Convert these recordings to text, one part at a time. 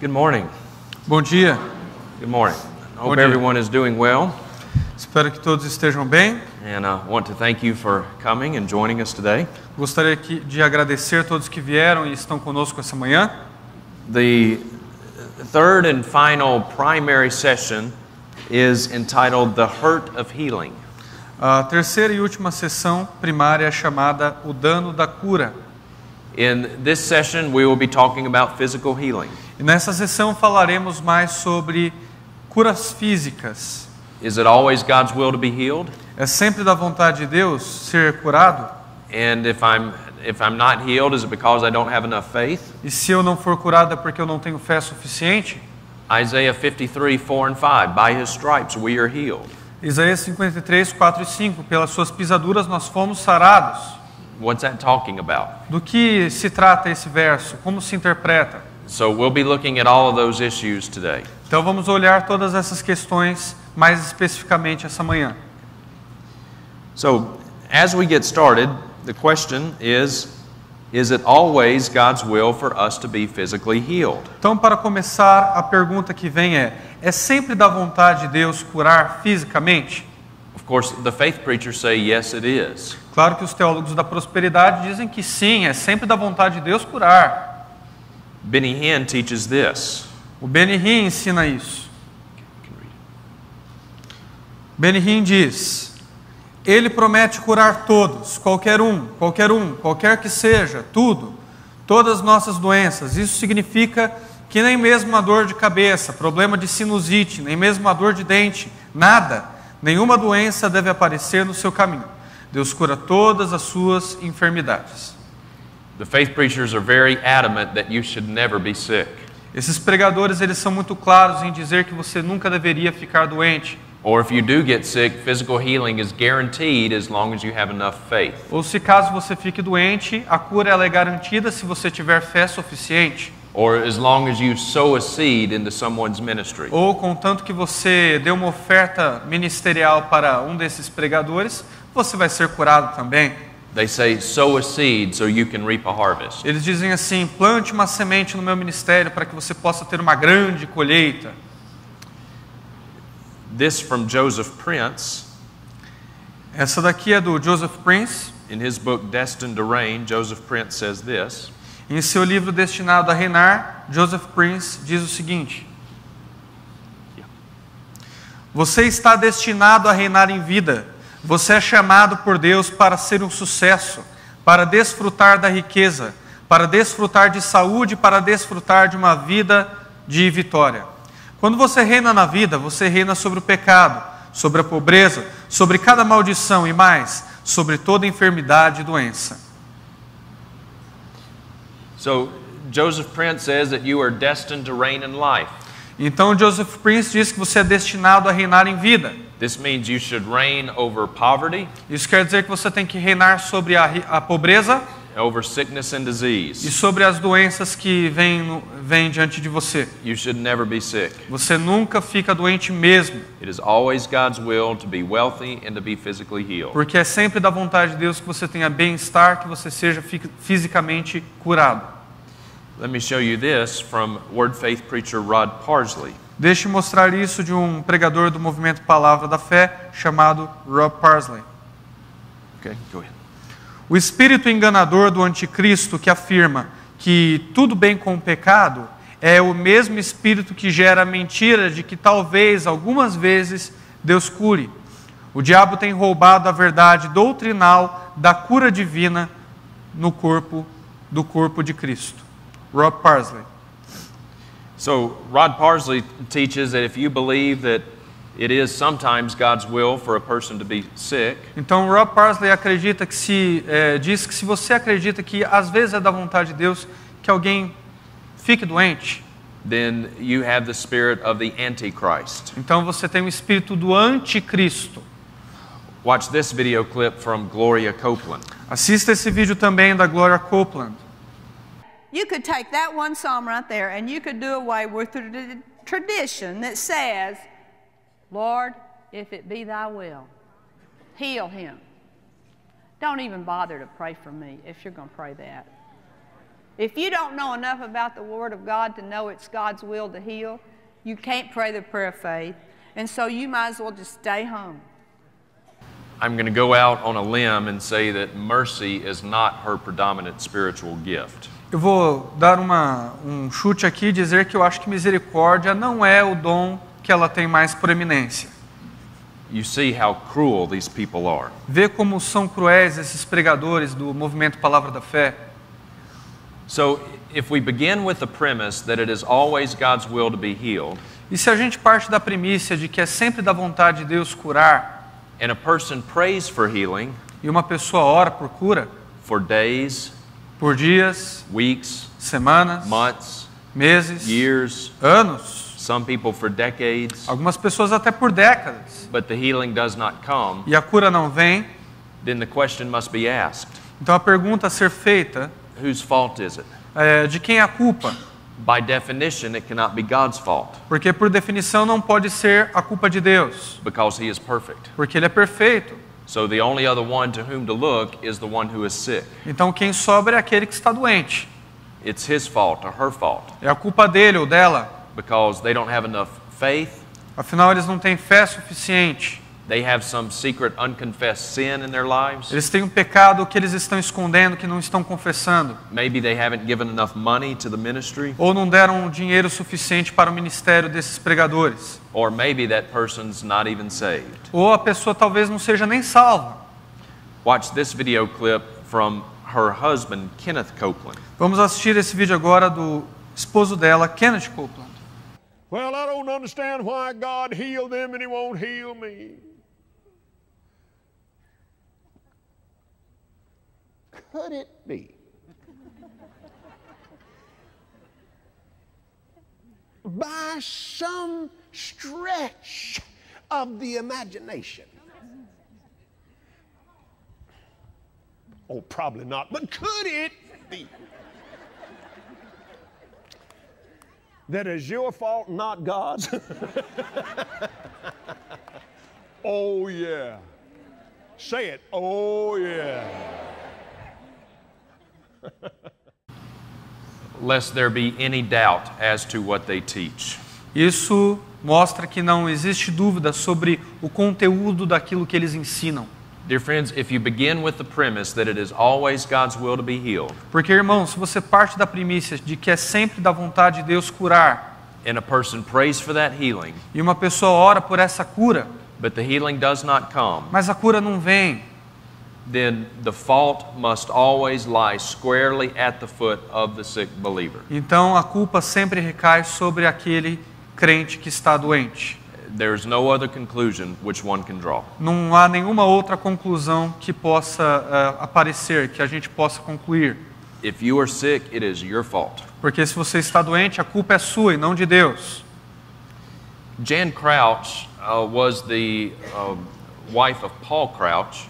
Good morning. Bom dia. Good morning. I hope dia. everyone is doing well. Espero que todos estejam bem. And I want to thank you for coming and joining us today. Gostaria de agradecer a todos que vieram e estão conosco essa manhã. The third and final primary session is entitled The Hurt of Healing. A terceira e última sessão primária é chamada O Dano da Cura. In this session, we will be talking about physical healing. E nessa sessão falaremos mais sobre curas físicas. Is it always God's will to be healed? É sempre da vontade de Deus ser curado? And if I'm not healed, is it because I don't have enough faith? E se eu não for curado é porque eu não tenho fé suficiente? Isaiah 53, 4 and 5. By his stripes we are healed. Isaías 53, 4 e 5. Pelas suas pisaduras nós fomos sarados. What's that talking about? Do que se trata esse verso? Como se interpreta? So we'll be looking at all of those issues today. Então vamos olhar todas essas questões mais especificamente essa manhã. So as we get started, the question is it always God's will for us to be physically healed? Então, para começar, a pergunta que vem é sempre da vontade de Deus curar fisicamente? Of course, the faith preachers say yes, it is. Claro que os teólogos da prosperidade dizem que sim, é sempre da vontade de Deus curar. Benny Hinn teaches this. O Benny Hinn ensina isso. Benny Hinn diz: Ele promete curar todos, qualquer que seja, tudo, todas as nossas doenças. Isso significa que nem mesmo uma dor de cabeça, problema de sinusite, nem mesmo uma dor de dente, nada, nenhuma doença deve aparecer no seu caminho. Deus cura todas as suas enfermidades. The faith preachers are very adamant that you should never be sick. Esses pregadores, eles são muito claros em dizer que você nunca deveria ficar doente. Or if you do get sick, physical healing is guaranteed as long as you have enough faith. Ou se caso você fique doente, a cura ela é garantida se você tiver fé suficiente. Or as long as you sow a seed into someone's ministry. Ou contanto que você dê uma oferta ministerial para um desses pregadores, você vai ser curado também. They say sow a seed so you can reap a harvest. Eles dizem assim: plante uma semente no meu ministério para que você possa ter uma grande colheita. This from Joseph Prince. Essa daqui é do Joseph Prince. In his book Destined to Reign, Joseph Prince says this. Em seu livro Destinado a Reinar, Joseph Prince diz o seguinte: Você está destinado a reinar em vida. Você é chamado por Deus para ser um sucesso, para desfrutar da riqueza, para desfrutar de saúde, para desfrutar de uma vida de vitória. Quando você reina na vida, você reina sobre o pecado, sobre a pobreza, sobre cada maldição e mais, sobre toda enfermidade e doença. So Joseph Prince says that you are destined to reign in life. Então Joseph Prince diz que você é destinado a reinar em vida. This means you should reign over poverty. Isso quer dizer que você tem que reinar sobre a pobreza, over sickness and e disease. sobre as doenças que vêm diante de você. You should never be sick. Você nunca fica doente mesmo, It is always God's will to be wealthy and to be physically healed. porque é sempre da vontade de Deus que você tenha bem-estar, que você seja fisicamente curado. Let me show you this from Word Faith preacher Rod Parsley. Deixe eu mostrar isso de um pregador do movimento Palavra da Fé, chamado Rob Parsley. Okay, go ahead. O espírito enganador do anticristo que afirma que tudo bem com o pecado é o mesmo espírito que gera a mentira de que talvez, algumas vezes, Deus cure. O diabo tem roubado a verdade doutrinal da cura divina do corpo de Cristo. Rob Parsley. So Rod Parsley teaches that if you believe that it is sometimes God's will for a person to be sick, Então Rob Parsley acredita que diz que se você acredita que às vezes é da vontade de Deus que alguém fique doente, then you have the spirit of the Antichrist. então você tem o espírito do anticristo. Watch this video clip from Gloria Copeland. Assista esse vídeo também da Gloria Copeland. You could take that one psalm right there and you could do away with the tradition that says, Lord, if it be thy will, heal him. Don't even bother to pray for me if you're going to pray that. If you don't know enough about the Word of God to know it's God's will to heal, you can't pray the prayer of faith, and so you might as well just stay home. I'm going to go out on a limb and say that mercy is not her predominant spiritual gift. Eu vou dar chute aqui e dizer que eu acho que misericórdia não é o dom que ela tem mais proeminência. You see how cruel these people are. Vê como são cruéis esses pregadores do movimento Palavra da Fé. So, if we begin with the premise that it is always God's will to be healed, E se a gente parte da premissa de que é sempre da vontade de Deus curar, and a person prays for healing e uma pessoa ora por cura, for days, por dias, weeks, semanas, months, meses, years, anos, some people for decades, algumas pessoas até por décadas, but the healing does not come, e a cura não vem, then the question must be asked, então a pergunta a ser feita whose fault is it? é de quem é a culpa? By definition, it cannot be God's fault Porque por definição não pode ser a culpa de Deus, because He is perfect. porque Ele é perfeito. So the only other one to whom to look is the one who is sick. Então quem sobra é aquele que está doente. It's his fault or her fault É a culpa dele ou dela. because they don't have enough faith. Afinal, eles não têm fé suficiente. They have some secret unconfessed sin in their lives. Eles têm um pecado que eles estão escondendo, que não estão confessando. Maybe they haven't given enough money to the ministry, Ou não deram dinheiro suficiente para o ministério desses pregadores. or maybe that person's not even saved. Ou a pessoa talvez não seja nem salva. Watch this video clip from her husband, Kenneth Copeland. Vamos assistir esse vídeo agora do esposo dela, Kenneth Copeland. Well, I don't understand why God healed them and He won't heal me. Could it be by some stretch of the imagination? Oh, probably not, but could it be that is your fault, not God's? Oh, yeah. Say it. Oh, yeah. Lest there be any doubt as to what they teach. Isso mostra que não existe dúvida sobre o conteúdo daquilo que eles ensinam. Dear friends, if you begin with the premise that it is always God's will to be healed, Porque, irmão, se você parte da premissa de que é sempre da vontade de Deus curar, and a person prays for that healing, e uma pessoa ora por essa cura, but the healing does not come, mas a cura não vem, then the fault must always lie squarely at the foot of the sick believer. então a culpa sempre recai sobre aquele crente que está doente. There's no other conclusion which one can draw. Não há nenhuma outra conclusão que possa aparecer, que a gente possa concluir. If you are sick, it is your fault. Porque se você está doente, a culpa é sua e não de Deus. Jan Crouch was the wife of Paul Crouch.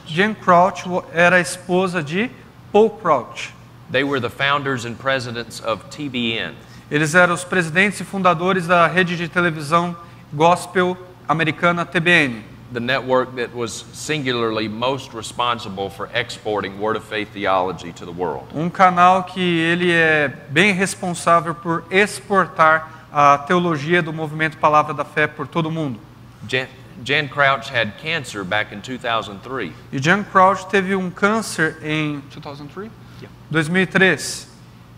Jan Crouch era a esposa de Paul Crouch. They were the founders and presidents of TBN. Eles eram os presidentes e fundadores da rede de televisão gospel americana TBN. The network that was singularly most responsible for exporting Word of Faith theology to the world. Um canal que ele é bem responsável por exportar a teologia do movimento Palavra da Fé por todo o mundo. Jan Crouch had cancer back in 2003. E Jan Crouch teve um câncer em 2003.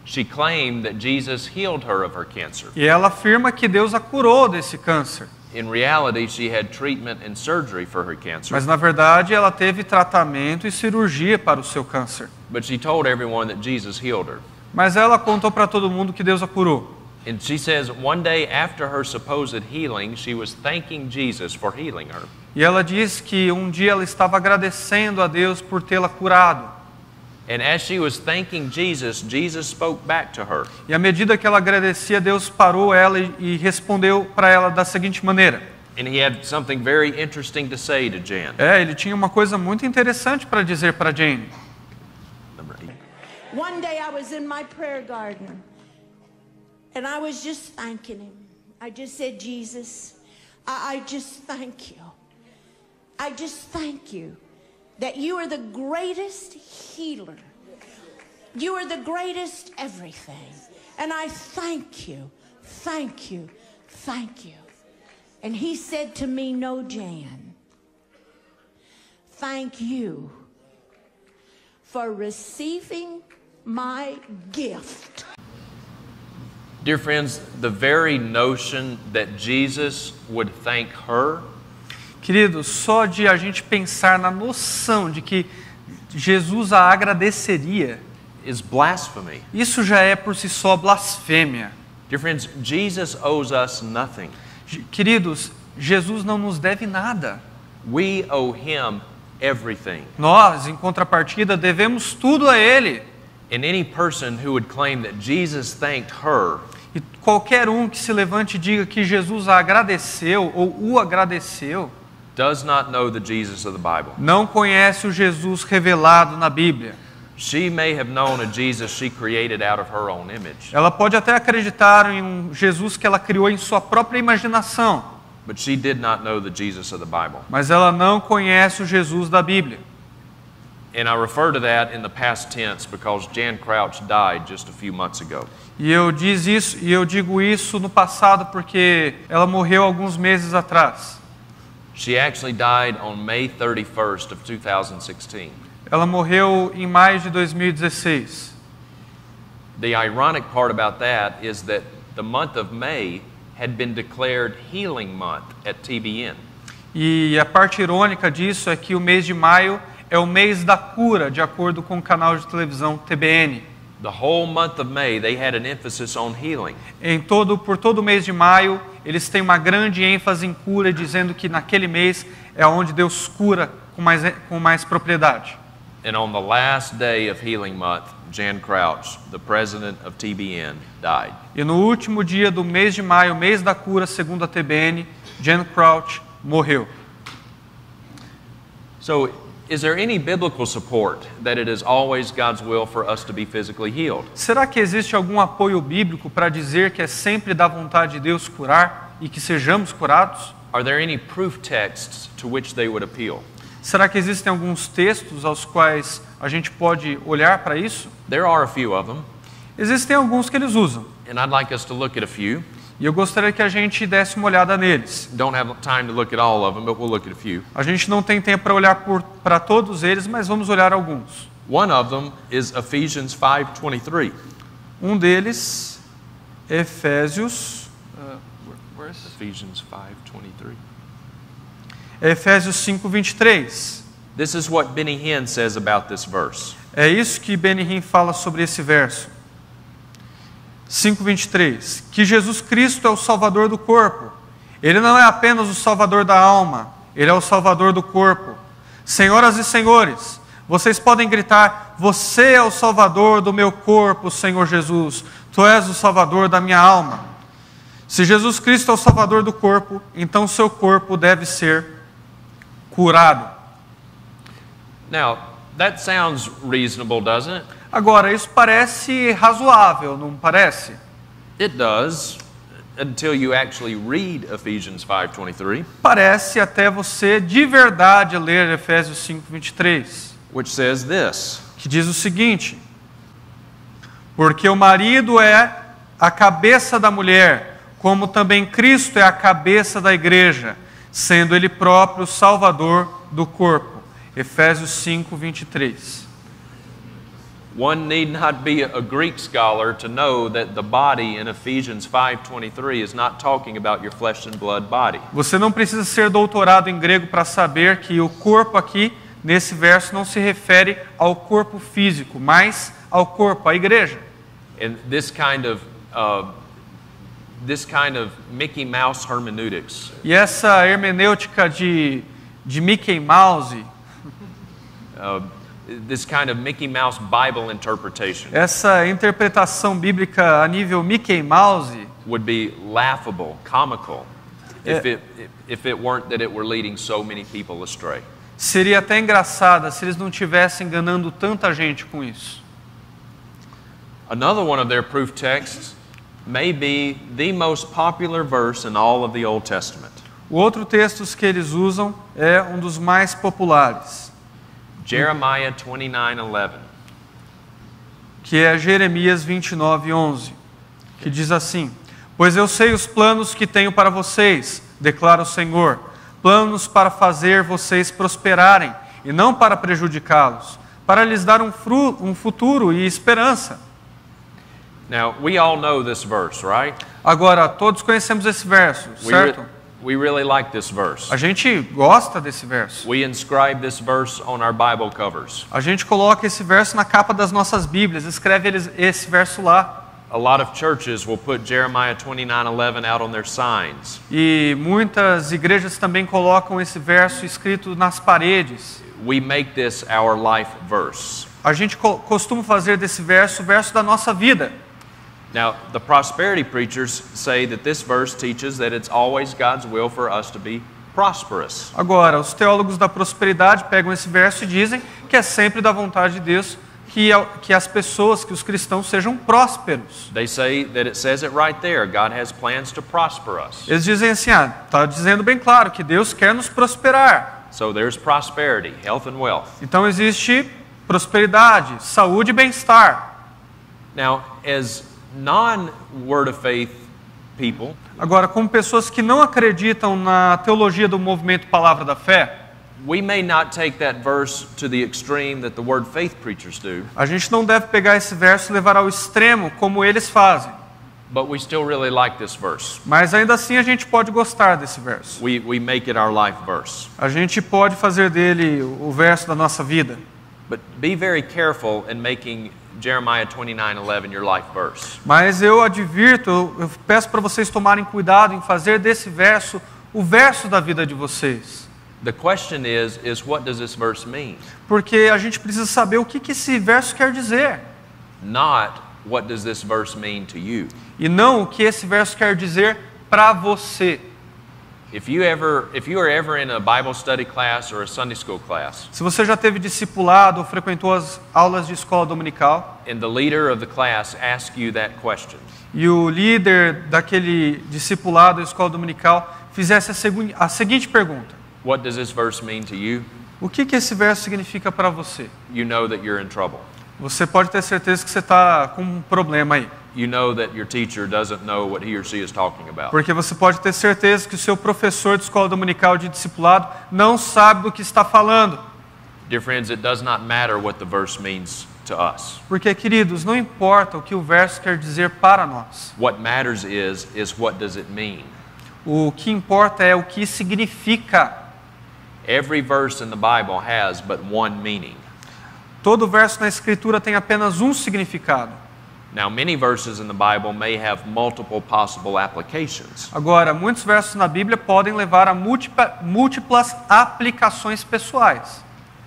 She claimed that Jesus healed her of her cancer. E ela afirma que Deus a curou desse câncer. In reality, she had treatment and surgery for her cancer. Mas na verdade ela teve tratamento e cirurgia para o seu câncer. But she told everyone that Jesus healed her. Mas ela contou para todo mundo que Deus a curou. And she says one day after her supposed healing, she was thanking Jesus for healing her. E ela diz que um dia ela estava agradecendo a Deus por tê-la curado. And as she was thanking Jesus, Jesus spoke back to her. E à medida que ela agradecia, Deus parou ela e respondeu para ela da seguinte maneira. And he had something very interesting to say to Jan. Ele tinha uma coisa muito interessante para dizer para Jane. Number 8. One day I was in my prayer garden and I was just thanking Him. I just said, Jesus, I just thank you. I just thank you that you are the greatest healer You are the greatest everything. And I thank you, thank you, thank you. And he said to me, no, Jan, thank you for receiving my gift. Dear friends, the very notion that Jesus would thank her Queridos, só de a gente pensar na noção de que Jesus a agradeceria, is blasphemy. isso já é por si só blasfêmia. Dear friends, Jesus owes us nothing. Queridos, Jesus não nos deve nada. We owe him everything. Nós, em contrapartida, devemos tudo a Ele. And any person who would claim that Jesus thanked her E qualquer um que se levante e diga que Jesus a agradeceu ou o agradeceu, does not know the Jesus of the Bible. não conhece o Jesus revelado na Bíblia. She may have known a Jesus she created out of her own image, Ela pode até acreditar em um Jesus que ela criou em sua própria imaginação, but she did not know the Jesus of the Bible. mas ela não conhece o Jesus da Bíblia. And I refer to that in the past tense because Jan Crouch died just a few months ago. E eu digo isso no passado porque ela morreu alguns meses atrás. She actually died on May 31st of 2016. Ela morreu em maio de 2016. The ironic part about that is that the month of May had been declared Healing Month at TBN. E a parte irônica disso é que o mês de maio é o mês da cura, de acordo com o canal de televisão TBN. The whole month of May, they had an emphasis on healing. Por todo o mês de maio, eles têm uma grande ênfase em cura, dizendo que naquele mês é onde Deus cura com mais propriedade. And on the last day of Healing Month, Jan Crouch, the president of TBN, died. E no último dia do mês de maio, mês da cura, segundo a TBN, Jan Crouch morreu. So, is there any biblical support that it is always God's will for us to be physically healed? Será que existe algum apoio bíblico para dizer que é sempre da vontade de Deus curar e que sejamos curados? Are there any proof texts to which they would appeal? Será que existem alguns textos aos quais a gente pode olhar para isso? There are a few of them, Existem alguns que eles usam. and I'd like us to look at a few. E eu gostaria que a gente desse uma olhada neles. Don't have time to look at all of them, but we'll look at a few. A gente não tem tempo para olhar para todos eles, mas vamos olhar alguns. One of them is Ephesians 5:23. Um deles, Efésios Ephesians 5:23. Efésios 5:23. This is what Benny Hinn says about this verse. É isso que Benny Hinn fala sobre esse verso. 5:23. Que Jesus Cristo é o Salvador do corpo. Ele não é apenas o Salvador da alma, Ele é o Salvador do corpo. Senhoras e senhores, vocês podem gritar: você é o Salvador do meu corpo, Senhor Jesus. Tu és o Salvador da minha alma. Se Jesus Cristo é o Salvador do corpo, então seu corpo deve ser curado. Now, that sounds reasonable, doesn't it? Agora, isso parece razoável, não parece? It does, until you actually read Ephesians 5:23, Parece até você de verdade ler Efésios 5:23, which says this: que diz o seguinte: porque o marido é a cabeça da mulher, como também Cristo é a cabeça da igreja, sendo Ele próprio o Salvador do corpo. Efésios 5:23. One need not be a Greek scholar to know that the body in Ephesians 5:23 is not talking about your flesh and blood body. Você não precisa ser doutorado em grego para saber que o corpo aqui, nesse verso, não se refere ao corpo físico, mas ao corpo, à igreja. And this kind of Mickey Mouse hermeneutics E essa hermenêutica de Mickey Mouse, this kind of Mickey Mouse Bible interpretation essa interpretação bíblica a nível Mickey Mouse, would be laughable, comical, if it weren't that it were leading so many people astray. seria até engraçada se eles não estivessem enganando tanta gente com isso. Another one of their proof texts may be the most popular verse in all of the Old Testament. O outro texto que eles usam é um dos mais populares. Jeremiah 29:11. que é Jeremias 29:11, que diz assim: Pois eu sei os planos que tenho para vocês, declara o Senhor, planos para fazer vocês prosperarem e não para prejudicá-los, para lhes dar um futuro e esperança. Now, we all know this verse, right? Agora, todos conhecemos esse verso, certo? We really like this verse. A gente gosta desse verso. We inscribe this verse on our Bible covers. A gente coloca esse verso na capa das nossas Bíblias, escreve esse verso lá. A lot of churches will put Jeremiah 29:11 out on their signs. E muitas igrejas também colocam esse verso escrito nas paredes. We make this our life verse. A gente costuma fazer desse verso o verso da nossa vida. Now, the prosperity preachers say that this verse teaches that it's always God's will for us to be prosperous. Agora, os teólogos da prosperidade pegam esse verso e dizem que é sempre da vontade de Deus que as pessoas, que os cristãos sejam prósperos. They say that it says it right there. God has plans to prosper us. Eles dizem assim, está dizendo bem claro que Deus quer nos prosperar. So there's prosperity, health and wealth. Então existe prosperidade, saúde e bem-estar. Now, as non-word of faith people, agora, como pessoas que não acreditam na teologia do movimento Palavra da Fé, we may not take that verse to the extreme that the word faith preachers do. A gente não deve pegar esse verso e levar ao extremo como eles fazem. But we still really like this verse. Mas ainda assim a gente pode gostar desse verso. We make it our life verse. A gente pode fazer dele o verso da nossa vida. But be very careful in making Jeremiah 29:11 your life verse. Mas eu advirto, eu peço para vocês tomarem cuidado em fazer desse verso o verso da vida de vocês. The question is what does this verse mean? Porque a gente precisa saber o que esse verso quer dizer. Not what does this verse mean to you. E não o que esse verso quer dizer para você. If you are ever in a Bible study class or a Sunday school class, se você já teve discipulado ou frequentou as aulas de escola dominical, and the leader of the class asks you that question, e o líder daquele discipulado da escola dominical fizesse a seguinte pergunta: what does this verse mean to you? O que esse verso significa para você? You know that you're in trouble. Você pode ter certeza que você está com um problema aí. You know that your teacher doesn't know what he or she is talking about. Porque você pode ter certeza que o seu professor de escola dominical de discipulado não sabe do que está falando. Dear friends, it does not matter what the verse means to us. Porque, queridos, não importa o que o verso quer dizer para nós. What matters is what does it mean? O que importa é o que significa. Every verse in the Bible has but one meaning. Todo verso na Escritura tem apenas um significado. Now, many verses in the Bible may have multiple possible applications. Agora, muitos versos na Bíblia podem levar a múltiplas aplicações pessoais.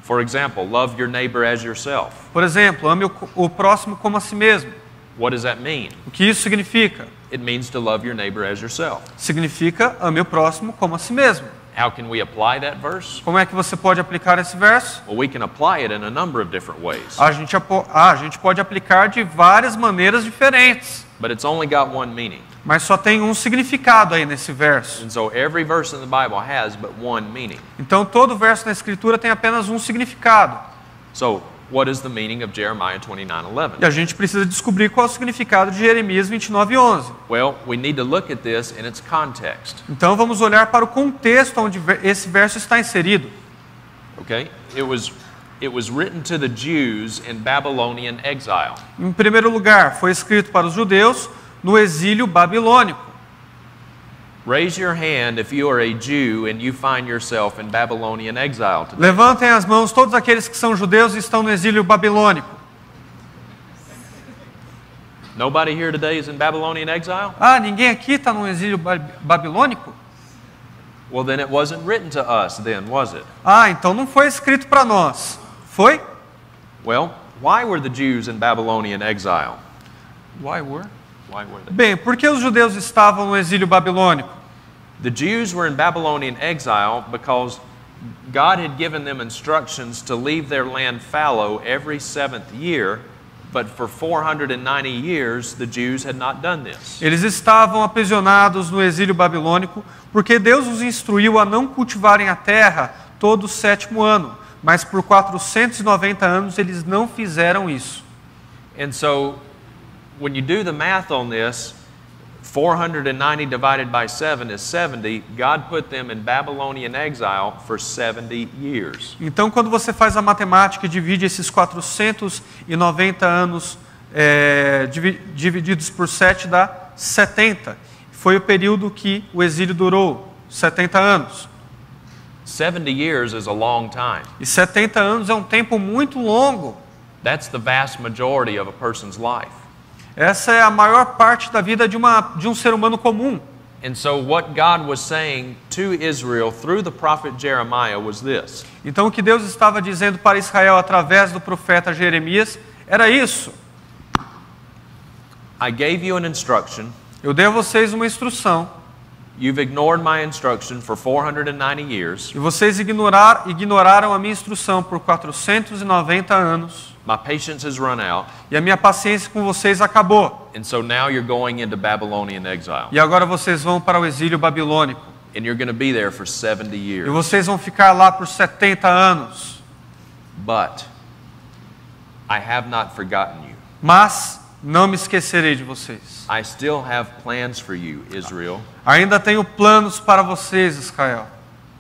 For example, love your neighbor as yourself. Por exemplo, ame o próximo como a si mesmo. What does that mean? O que isso significa? It means to love your neighbor as yourself. Significa ame o próximo como a si mesmo. How can we apply that verse? Como é que você pode aplicar esse verso? Well, we can apply it in a number of different ways. A gente pode aplicar de várias maneiras diferentes. But it's only got one meaning. Mas só tem um significado aí nesse verso. And so every verse in the Bible has but one meaning. Então todo verso na Escritura tem apenas um significado. So, what is the meaning of Jeremiah 29:11? E a gente precisa descobrir qual é o significado de Jeremias 29:11. Well, we need to look at this in its context. Então vamos olhar para o contexto onde esse verso está inserido. Okay? It was written to the Jews in Babylonian exile. Em primeiro lugar, foi escrito para os judeus no exílio babilônico. Raise your hand if you are a Jew and you find yourself in Babylonian exile today. Levantem as mãos todos aqueles que são judeus e estão no exílio babilônico. Nobody here today is in Babylonian exile? Ah, ninguém aqui está no exílio babilônico? Well, then it wasn't written to us then, was it? Ah, então não foi escrito para nós. Foi? Well, why were the Jews in Babylonian exile? Why were? Why were they? Bem, por que os judeus estavam no exílio babilônico? The Jews were in Babylonian exile because God had given them instructions to leave their land fallow every 7th year, but for 490 years the Jews had not done this. Eles estavam aprisionados no exílio babilônico porque Deus os instruiu a não cultivarem a terra todo o 7º ano, mas por 490 anos eles não fizeram isso. And so, when you do the math on this, 490 divided by 7 is 70. God put them in Babylonian exile for 70 years. Então, quando você faz a matemática e divide esses 490 anos divididos por 7 dá 70. Foi o período que o exílio durou, 70 anos. 70 years is a long time. E 70 anos é um tempo muito longo. That's the vast majority of a person's life. Essa é a maior parte da vida de um ser humano comum. And so what God was saying to Israel through the prophet Jeremiah was this. Então o que Deus estava dizendo para Israel através do profeta Jeremias era isso. I gave you an instruction. Eu dei a vocês uma instrução. You've ignored my instruction for 490 years. E vocês ignoraram a minha instrução por 490 anos. My patience has run out. E a minha paciência com vocês acabou. And so now you're going into Babylonian exile. E agora vocês vão para o exílio babilônico. And you're going to be there for 70 years. E vocês vão ficar lá por 70 anos. But I have not forgotten you. Mas não me esquecerei de vocês. I still have plans for you, Israel. Ainda tenho planos para vocês, Israel.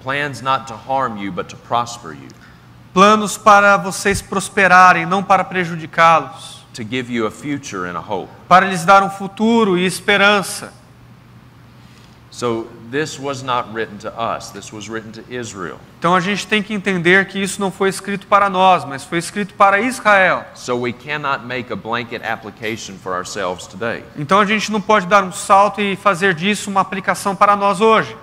Plans not to harm you, but to prosper you. Planos para vocês prosperarem, não para prejudicá-los. To give you a future and a hope. Para lhes dar um futuro e esperança. So this was not written to us. This was written to Israel. Então a gente tem que entender que isso não foi escrito para nós, mas foi escrito para Israel. So we cannot make a blanket application for ourselves today. Então a gente não pode dar um salto e fazer disso uma aplicação para nós hoje.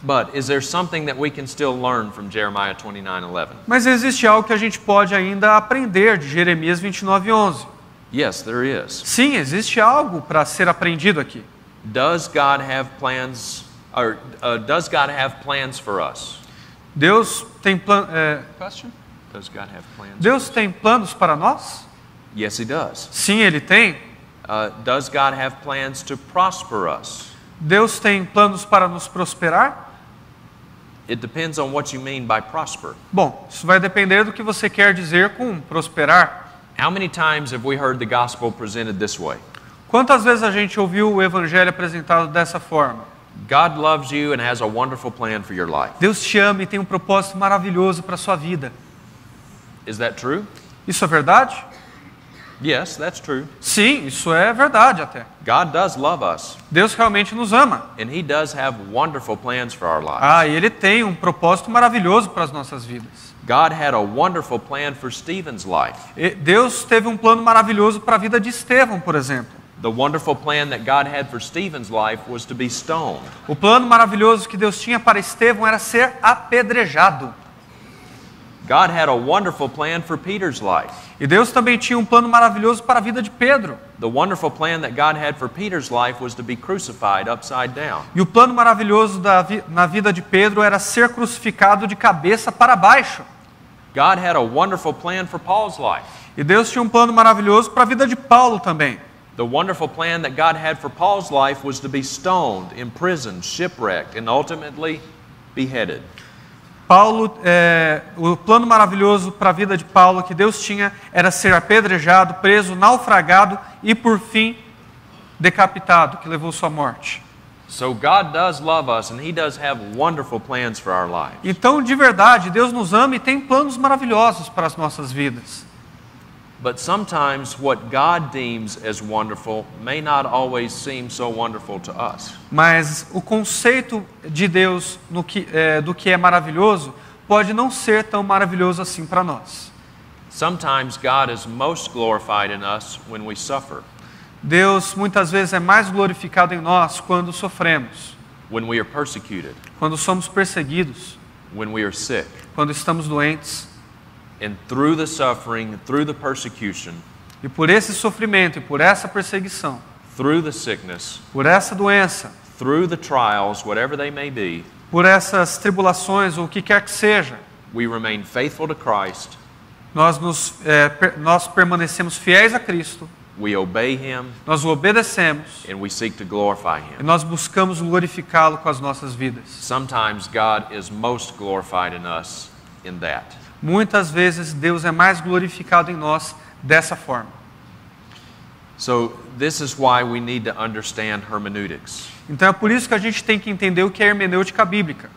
But is there something that we can still learn from Jeremiah 29:11? Mas existe algo que a gente pode ainda aprender de Jeremias 29:11. Yes, there is. Sim, existe algo para ser aprendido aqui. Does God have plans, or does God have plans for us? Deus tem Does God have plans? Deus tem planos para nós? Yes, He does. Sim, Ele tem. Does God have plans to prosper us? Deus tem planos para nos prosperar? It depends on what you mean by prosper. Bom, isso vai depender do que você quer dizer com prosperar. How many times have we heard the gospel presented this way? Quantas vezes a gente ouviu o evangelho apresentado dessa forma? God loves you and has a wonderful plan for your life. Deus te ama e tem um propósito maravilhoso para a sua vida. Is that true? Isso é verdade? Yes, that's true. Sim, isso é verdade até. God does love us, Deus realmente nos ama. and He does have wonderful plans for our lives. E Ele tem um propósito maravilhoso para as nossas vidas. God had a wonderful plan for Stephen's life. Deus teve um plano maravilhoso para a vida de Estevão, por exemplo. The wonderful plan that God had for Stephen's life was to be stoned. O plano maravilhoso que Deus tinha para Estevão era ser apedrejado. God had a wonderful plan for Peter's life. E Deus também tinha um plano maravilhoso para a vida de Pedro. The wonderful plan that God had for Peter's life was to be crucified upside down. E o plano maravilhoso na vida de Pedro era ser crucificado de cabeça para baixo. God had a wonderful plan for Paul's life. E Deus tinha um plano maravilhoso para a vida de Paulo também. The wonderful plan that God had for Paul's life was to be stoned, imprisoned, shipwrecked, and ultimately beheaded. O plano maravilhoso para a vida de Paulo que Deus tinha era ser apedrejado, preso, naufragado e por fim decapitado, que levou sua morte. So God does love us and He does have wonderful plans for our lives. Então, de verdade, Deus nos ama e tem planos maravilhosos para as nossas vidas. But sometimes what God deems as wonderful may not always seem so wonderful to us. Mas o conceito de Deus do que é maravilhoso pode não ser tão maravilhoso assim para nós. Sometimes God is most glorified in us when we suffer, Deus muitas vezes é mais glorificado em nós quando sofremos, when we are persecuted, quando somos perseguidos, when we are sick. quando estamos doentes. And through the suffering, through the persecution, E por esse sofrimento e por essa perseguição, through the sickness, por essa doença, through the trials, whatever they may be, por essas tribulações ou o que quer que seja, we remain faithful to Christ, nós permanecemos fiéis a Cristo, we obey Him, nós o obedecemos and we seek to glorify e Him. nós buscamos glorificá-lo com as nossas vidas. Sometimes God is most glorified in us in that. Muitas vezes Deus é mais glorificado em nós dessa forma. So this is why we need to understand hermeneutics. Então é por isso que a gente tem que entender o que é hermenêutica bíblica.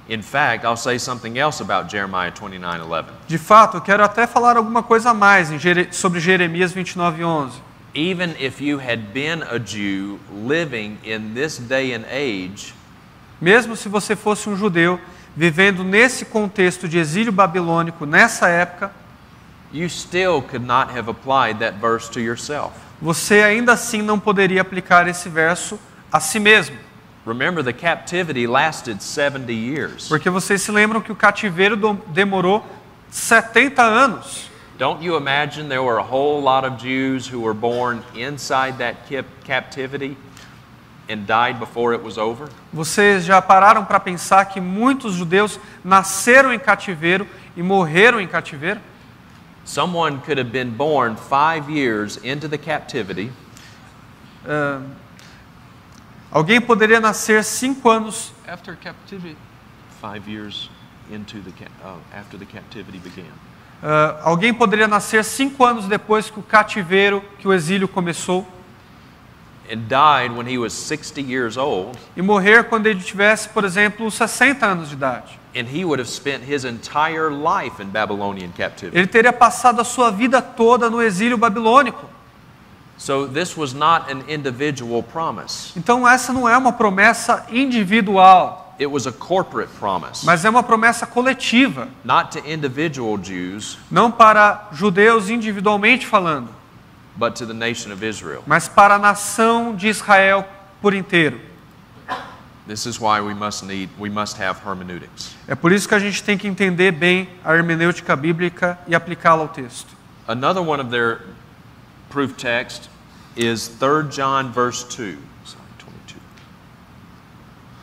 In fact, I'll say something else about Jeremiah 29:11. De fato, eu quero até falar alguma coisa a mais sobre Jeremias 29:11. Even if you had been a Jew living in this day and age, Mesmo se você fosse um judeu vivendo nesse contexto de exílio babilônico, nessa época, you still could not have applied that verse to yourself. você ainda assim não poderia aplicar esse verso a si mesmo. Remember, the captivity lasted 70 years. Porque vocês se lembram que o cativeiro demorou 70 anos. Don't you imagine there were a whole lot of Jews who were born inside that captivity and died before it was over? Vocês já pararam para pensar que muitos judeus nasceram em cativeiro e morreram em cativeiro? Someone could have been born 5 years into the captivity. Alguém poderia nascer 5 anos after captivity. 5 years into after the captivity began. Alguém poderia nascer 5 anos depois que o cativeiro, que o exílio começou. And died when he was 60 years old. E morrer quando ele tivesse, por exemplo, 60 anos de idade. And he would have spent his entire life in Babylonian captivity. Ele teria passado a sua vida toda no exílio babilônico. So this was not an individual promise. Então essa não é uma promessa individual. It was a corporate promise. Mas é uma promessa coletiva. Not to individual Jews, Não para judeus individualmente falando, but to the nation of Israel. mas para a nação de Israel por inteiro. This is why we must have hermeneutics. É por isso que a gente tem que entender bem a hermenêutica bíblica e aplicá-la ao texto. Another one of their proof text is 3 John verse 2. Sorry, 22.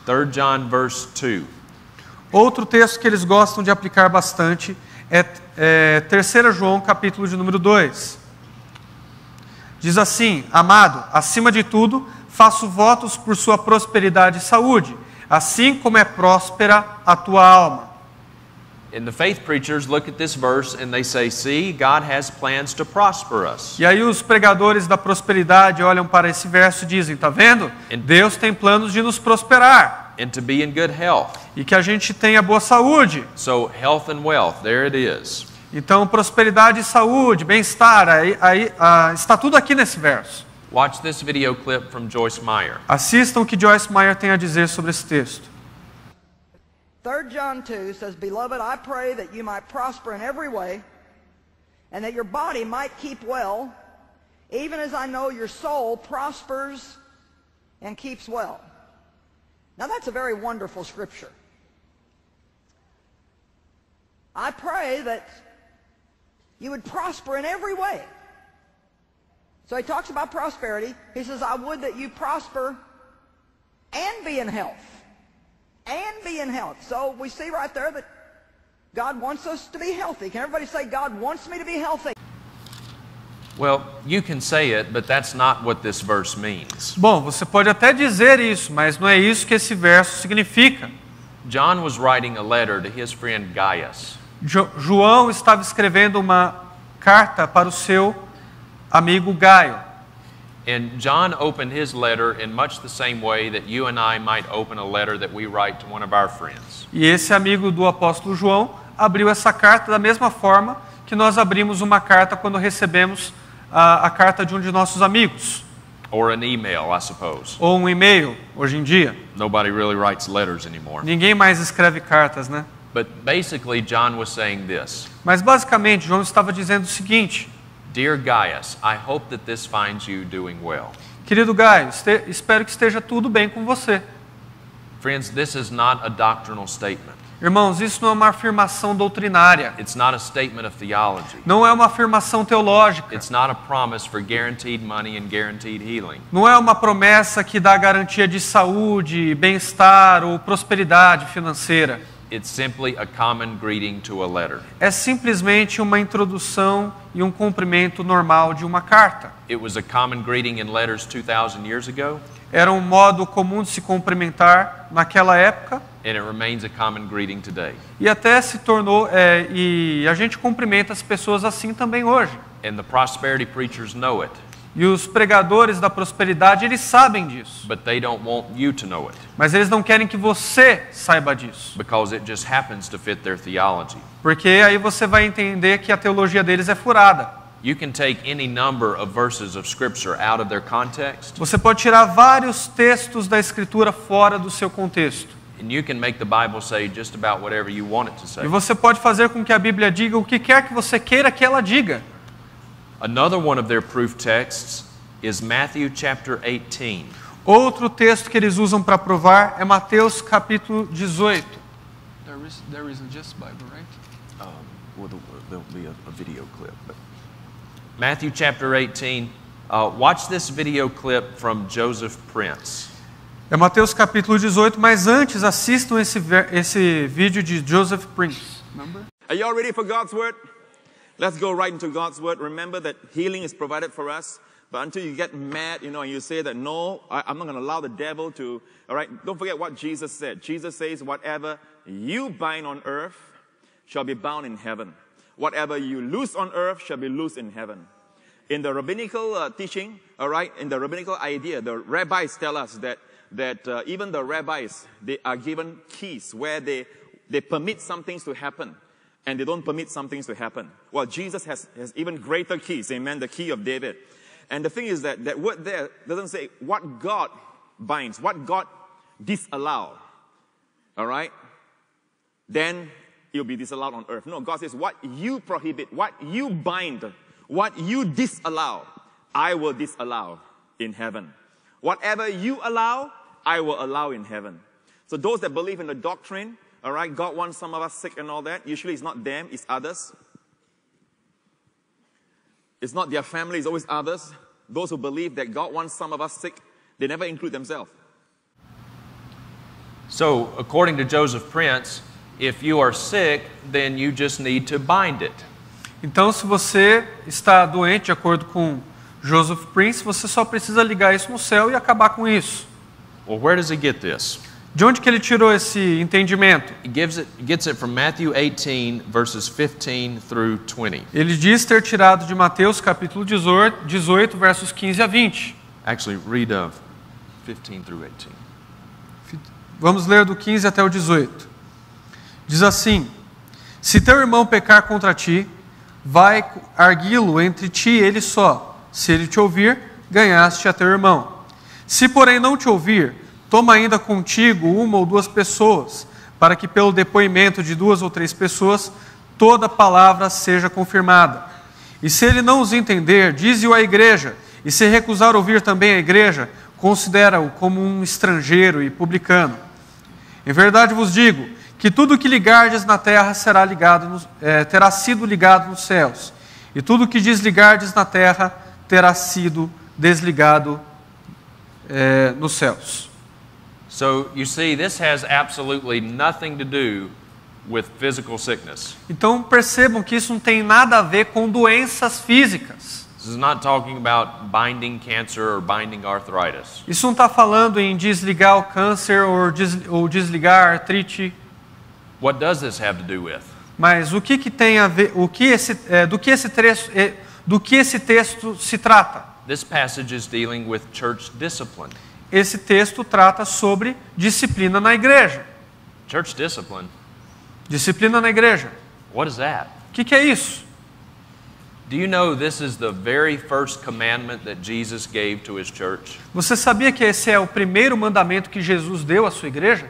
3 John verse 2. Outro texto que eles gostam de aplicar bastante é 3 João, capítulo de número 2. Diz assim: Amado, acima de tudo, faço votos por sua prosperidade e saúde, assim como é próspera a tua alma. And the faith preachers look at this verse and they say, see, God has plans to prosper us. E aí os pregadores da prosperidade olham para esse verso e dizem, tá vendo? Deus tem planos de nos prosperar. And to be in good health. E que a gente tenha boa saúde. So health and wealth, there it is. Então prosperidade e saúde, bem-estar, está tudo aqui nesse verso. Watch this video clip from Joyce Meyer. Assistam o que Joyce Meyer tem a dizer sobre esse texto. 3 John 2 says, Beloved, I pray that you might prosper in every way, and that your body might keep well, even as I know your soul prospers and keeps well. Now that's a very wonderful scripture. I pray that you would prosper in every way. So he talks about prosperity. He says, I would that you prosper and be in health. And be in health. So we see right there that God wants us to be healthy. Can everybody say, God wants me to be healthy? Well, you can say it, but that's not what this verse means. Bom, você pode até dizer isso, mas não é isso que esse verso significa. John was writing a letter to his friend Gaius. João estava escrevendo uma carta para o seu amigo Gaio. And John opened his letter in much the same way that you and I might open a letter that we write to one of our friends. E esse amigo do apóstolo João abriu essa carta da mesma forma que nós abrimos uma carta quando recebemos a carta de um de nossos amigos. Or an email, I suppose. Ou um e-mail, hoje em dia. Nobody really writes letters anymore. Ninguém mais escreve cartas, né? But basically John was saying this. Mas basicamente João estava dizendo o seguinte: Dear Gaius, I hope that this finds you doing well. Querido Gaio, espero que esteja tudo bem com você. Friends, this is not a doctrinal statement. Irmãos, isso não é uma afirmação doutrinária. It's not a statement of theology. Não é uma afirmação teológica. It's not a promise for guaranteed money and guaranteed healing. Não é uma promessa que dá garantia de saúde, bem-estar ou prosperidade financeira. It's simply a common greeting to a letter. É simplesmente uma introdução e um cumprimento normal de uma carta. It was a common greeting in letters 2,000 years ago. Era um modo comum de se cumprimentar naquela época. And it remains a common greeting today. E até se tornou, e a gente cumprimenta as pessoas assim também hoje. And the prosperity preachers know it, E os pregadores da prosperidade, eles sabem disso. but they don't want you to know it Mas eles não querem que você saiba disso. because it just happens to fit their theology. Porque aí você vai entender que a teologia deles é furada. You can take any number of verses of Scripture out of their context, Você pode tirar vários textos da Escritura fora do seu contexto. and you can make the Bible say just about whatever you want it to say. E você pode fazer com que a Bíblia diga o que quer que você queira que ela diga. Another one of their proof texts is Matthew chapter 18. Outro texto que eles usam para provar é Mateus capítulo 18. There isn't just Bible, right? Well, there'll be a video clip. But Matthew chapter 18. Watch this video clip from Joseph Prince. É Mateus capítulo 18, mas antes assistam esse vídeo de Joseph Prince. Are you all ready for God's word? Let's go right into God's word. Remember that healing is provided for us. But until you get mad, and you say that, no, I'm not going to allow the devil to, all right? Don't forget what Jesus said. Jesus says, whatever you bind on earth shall be bound in heaven. Whatever you loose on earth shall be loosed in heaven. In the rabbinical teaching, all right, in the rabbinical idea, the rabbis tell us that even the rabbis, they are given keys where they permit some things to happen and they don't permit some things to happen. Well, Jesus has even greater keys, amen, the key of David. And the thing is that word there doesn't say what God binds, what God disallows, all right? Then it will be disallowed on earth. No, God says what you prohibit, what you bind, what you disallow, I will disallow in heaven. Whatever you allow, I will allow in heaven. So those that believe in the doctrine, all right, God wants some of us sick and all that. Usually it's not them, it's others. It's not their family, it's always others. Those who believe that God wants some of us sick, they never include themselves. So, according to Joseph Prince, if you are sick, then you just need to bind it. Então, se você está doente, de acordo com Joseph Prince, você só precisa ligar isso no céu e acabar com isso. Well, where does he get this? De onde que ele tirou esse entendimento? He gets it from Matthew 18, verses 15 through 20. Ele diz ter tirado de Mateus capítulo 18, versos 15 a 20. Actually, read 15 through 18. Vamos ler do 15 até o 18. Diz assim: se teu irmão pecar contra ti, vai arguí-lo entre ti e ele só. Se ele te ouvir, ganhaste a teu irmão. Se porém não te ouvir, toma ainda contigo uma ou duas pessoas, para que pelo depoimento de 2 ou 3 pessoas, toda palavra seja confirmada. E se ele não os entender, dize-o à igreja, e se recusar ouvir também a igreja, considera-o como um estrangeiro e publicano. Em verdade vos digo, que tudo que ligardes na terra terá sido ligado nos céus, e tudo que desligardes na terra terá sido desligado nos céus. So, you see, this has absolutely nothing to do with physical sickness. Então percebam que isso não tem nada a ver com doenças físicas. This is not talking about binding cancer or binding arthritis. Isso não está falando em desligar o câncer ou desligar a artrite. What does this have to do with? Mas o que tem a ver? Do que esse texto se trata? This passage is dealing with church discipline. Esse texto trata sobre disciplina na igreja. Church discipline? Disciplina na igreja. What is that? O que é isso? Do you know this is the very first commandment that Jesus gave to his church? Você sabia que esse é o primeiro mandamento que Jesus deu à sua igreja?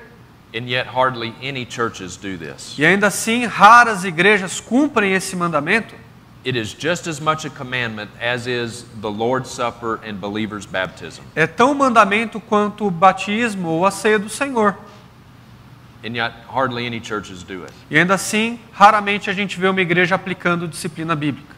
And yet hardly any churches do this. E ainda assim, raras igrejas cumprem esse mandamento. It is just as much a commandment as is the Lord's Supper and believers' baptism. É tão mandamento quanto o batismo ou a ceia do Senhor. And yet hardly any churches do it. E ainda assim, raramente a gente vê uma igreja aplicando disciplina bíblica.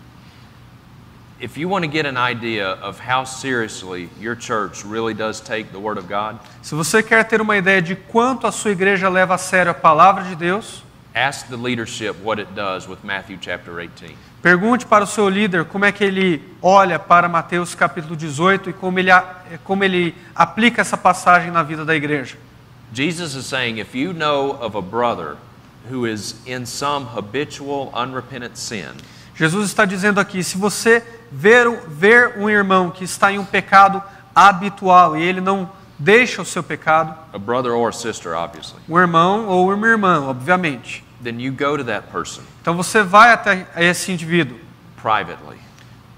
If you want to get an idea of how seriously your church really does take the Word of God, se você quer ter uma ideia de quanto a sua igreja leva a sério a palavra de Deus, ask the leadership what it does with Matthew chapter 18. Pergunte para o seu líder como é que ele olha para Mateus capítulo 18 e como ele aplica essa passagem na vida da igreja. Jesus is saying, if you know of a brother who is in some habitual, unrepentant sin, Jesus está dizendo aqui, se você ver um irmão que está em um pecado habitual e ele não deixa o seu pecado, a brother or a sister, obviously, um irmão ou uma irmã, obviamente, then you go to that person então você vai até esse indivíduo privately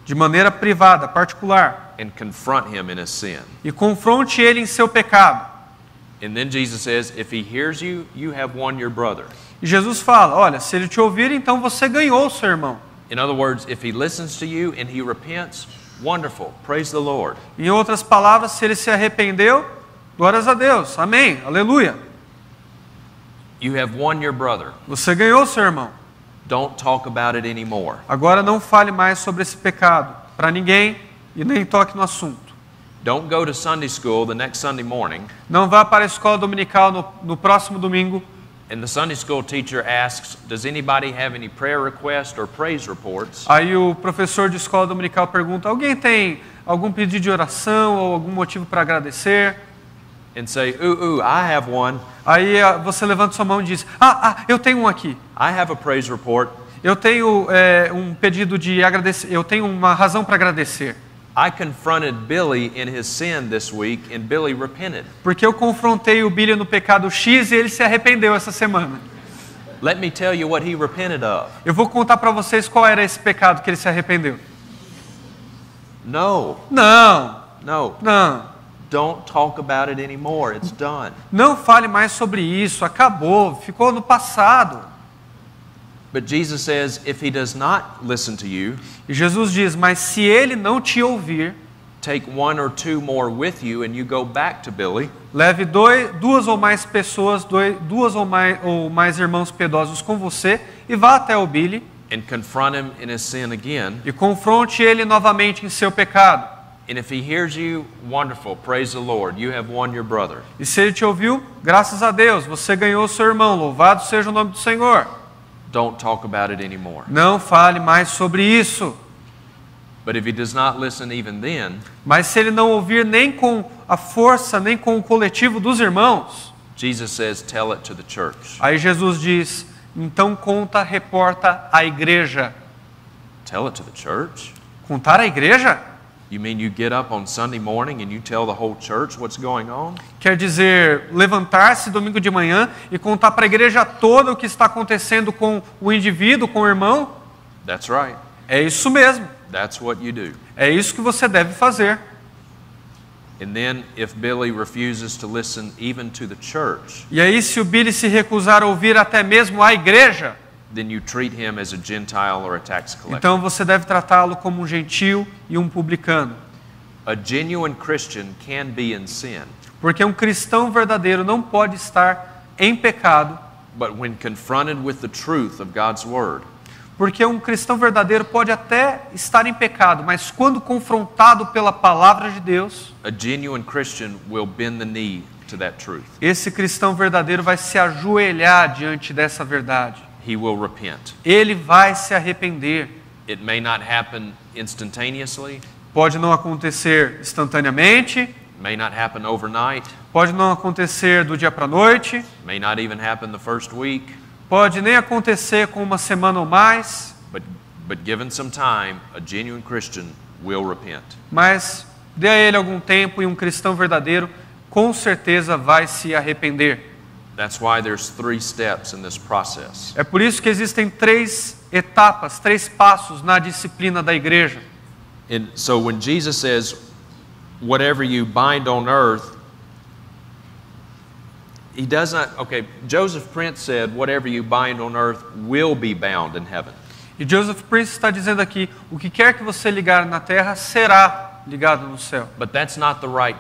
de maneira privada, particular, and confront him in his sin. e confronte ele em seu pecado. And then Jesus says, if he hears you, you have won your brother. E Jesus fala, olha, se ele te ouvir, então você ganhou o seu irmão. In other words, if he listens to you and he repents, wonderful, praise the Lord. Em outras palavras, se ele se arrependeu, glórias a Deus, amém, aleluia. You have won your brother. Você ganhou o seu irmão. Don't talk about it anymore. Agora não fale mais sobre esse pecado para ninguém e nem toque no assunto. Don't go to Sunday school the next Sunday morning Não vá para a escola dominical no próximo domingo and the Sunday school teacher asks, does anybody have any prayer requests or praise reports? Aí o professor de escola dominical pergunta, alguém tem algum pedido de oração ou algum motivo para agradecer? And say, I have one. Aí você levanta sua mão e diz, eu tenho um aqui. I have a praise report. Eu tenho um pedido de agradecer, eu tenho uma razão para agradecer. I confronted Billy in his sin this week and Billy repented. Porque eu confrontei o Billy no pecado X e ele se arrependeu essa semana. Let me tell you what he repented of. Eu vou contar para vocês qual era esse pecado que ele se arrependeu. No. Não, No. não. Don't talk about it anymore. It's done. Não fale mais sobre isso, acabou, ficou no passado. But Jesus says, if he does not listen to you, E Jesus diz, mas se ele não te ouvir, take one or two more with you and you go back to Billy leve duas ou mais pessoas, duas ou mais irmãos piedosos com você e vá até o Billy and confront him in his sin again. e confronte ele novamente em seu pecado. And if he hears you, wonderful, praise the Lord. You have won your brother. E se ele te ouviu, graças a Deus, você ganhou o seu irmão, louvado seja o nome do Senhor. Don't talk about it anymore. Não fale mais sobre isso. But if he does not listen even then, Mas se ele não ouvir nem com a força, nem com o coletivo dos irmãos, Jesus says, tell it to the church. aí Jesus diz, então reporta à igreja. Tell it to the church? Contar à igreja? You mean you get up on Sunday morning and you tell the whole church what's going on? Quer dizer, levantar-se domingo de manhã e contar para a igreja toda o que está acontecendo com o indivíduo, com o irmão? That's right. É isso mesmo. That's what you do. É isso que você deve fazer. And then if Billy refuses to listen even to the church, E aí, se o Billy se recusar a ouvir até mesmo a igreja, then you treat him as a Gentile or a tax collector. então você deve tratá-lo como um gentil e um publicano. A genuine Christian can be in sin, Porque um cristão verdadeiro não pode estar em pecado, but when confronted with the truth of God's word, porque um cristão verdadeiro pode até estar em pecado, mas quando confrontado pela palavra de Deus, a genuine Christian will bend the knee to that truth. esse cristão verdadeiro vai se ajoelhar diante dessa verdade. He will repent. Ele vai se arrepender. It may not happen instantaneously, Pode não acontecer instantaneamente, may not happen overnight, pode não acontecer do dia para a noite, may not even happen the first week, pode nem acontecer com uma semana ou mais, but given some time, a genuine Christian will repent. mas dê a ele algum tempo e um cristão verdadeiro com certeza vai se arrepender. That's why there's 3 steps in this process. É por isso que existem 3 etapas, 3 passos na disciplina da igreja. And so when Jesus says, whatever you bind on earth, he does not, okay, Joseph Prince said, whatever you bind on earth will be bound in heaven. E Joseph Prince está dizendo aqui, o que quer que você ligar na terra será ligado no céu. But that's not the right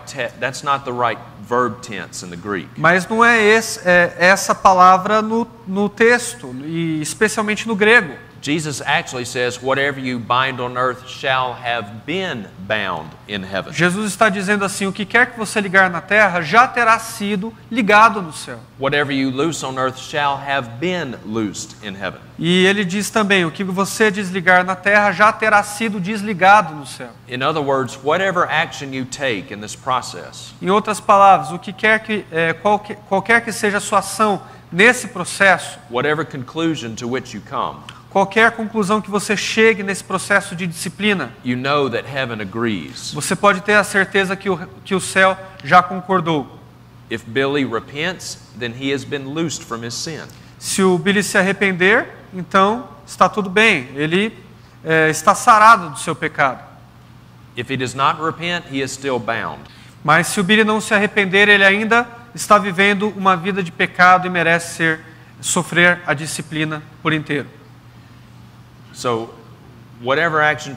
verb tense in the Greek. Mas não é essa palavra no texto, e especialmente no grego. Jesus actually says, whatever you bind on earth shall have been bound in heaven. Jesus está dizendo assim, o que quer que você ligar na terra já terá sido ligado no céu. Whatever you loose on earth shall have been loosed in heaven. E ele diz também, o que você desligar na terra já terá sido desligado no céu. In other words, whatever action you take in this process, Em outras palavras, qualquer que seja a sua ação nesse processo, whatever conclusion to which you come, qualquer conclusão que você chegue nesse processo de disciplina, you know that heaven agrees. você pode ter a certeza que o céu já concordou. If Billy repents, then he has been loosed from his sin. Se o Billy se arrepender, então está tudo bem, ele está sarado do seu pecado. If he does not repent, he is still bound. Mas se o Billy não se arrepender, ele ainda está vivendo uma vida de pecado e merece sofrer a disciplina por inteiro. So, whatever action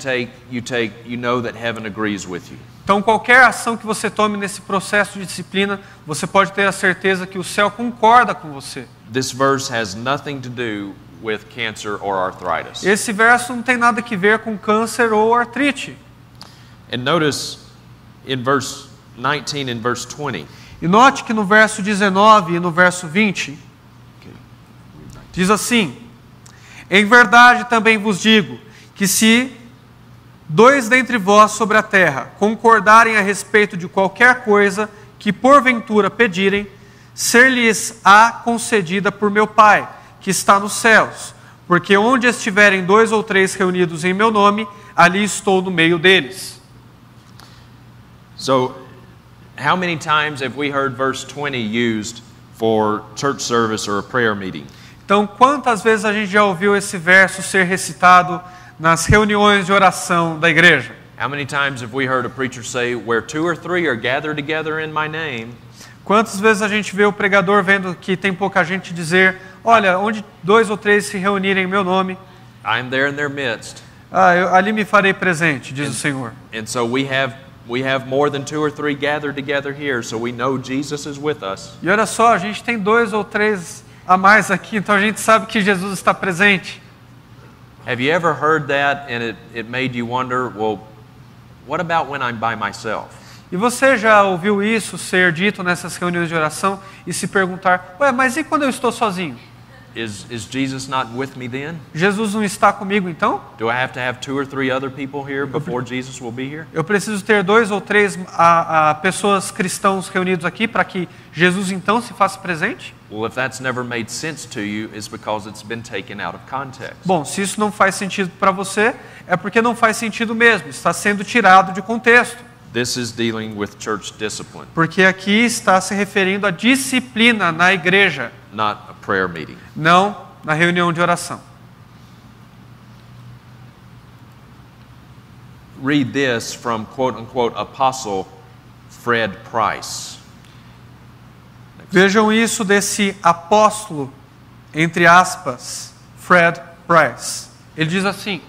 you know that heaven agrees with you. Então, qualquer ação que você tome nesse processo de disciplina, você pode ter a certeza que o céu concorda com você. This verse has nothing to do with cancer or arthritis. Esse verso não tem nada a ver com câncer ou artrite. And notice in verse 19 and verse 20. E note que no verso 19 e no verso 20, diz assim: em verdade também vos digo, que se 2 dentre vós sobre a terra concordarem a respeito de qualquer coisa que porventura pedirem, ser-lhes-á concedida por meu Pai, que está nos céus. Porque onde estiverem 2 ou 3 reunidos em meu nome, ali estou no meio deles. So, how many times have we heard verse 20 used for church service or a prayer meeting? Então, quantas vezes a gente já ouviu esse verso ser recitado nas reuniões de oração da igreja? How many times have we heard a preacher say, where 2 or 3 are gathered together in my name? Quantas vezes a gente vê o pregador vendo que tem pouca gente dizer, olha, onde 2 ou 3 se reunirem em meu nome, I am there in their midst. ali me farei presente, diz o Senhor. And so we have more than 2 or 3 gathered together here, so we know Jesus is with us. E olha só, a gente tem 2 ou 3 a mais aqui, então a gente sabe que Jesus está presente. Have you ever heard that and it made you wonder, well, what about when I'm by myself? E você já ouviu isso ser dito nessas reuniões de oração e se perguntar, ué, mas e quando eu estou sozinho? Is Jesus not with me then? Jesus não está comigo então? Do I have to have 2 or 3 other people here before Jesus will be here? Eu preciso ter 2 ou 3 pessoas cristãos reunidos aqui para que Jesus então se faça presente? Well, if that's never made sense to you, it's because it's been taken out of context. Bom, se isso não faz sentido para você, é porque não faz sentido mesmo, está sendo tirado de contexto. This is dealing with church discipline, Porque aqui está se referindo à disciplina na igreja, not a prayer meeting. não na reunião de oração. Read this from quote-unquote apostle Fred Price. Vejam isso desse apóstolo, entre aspas, Fred Price. Ele diz assim: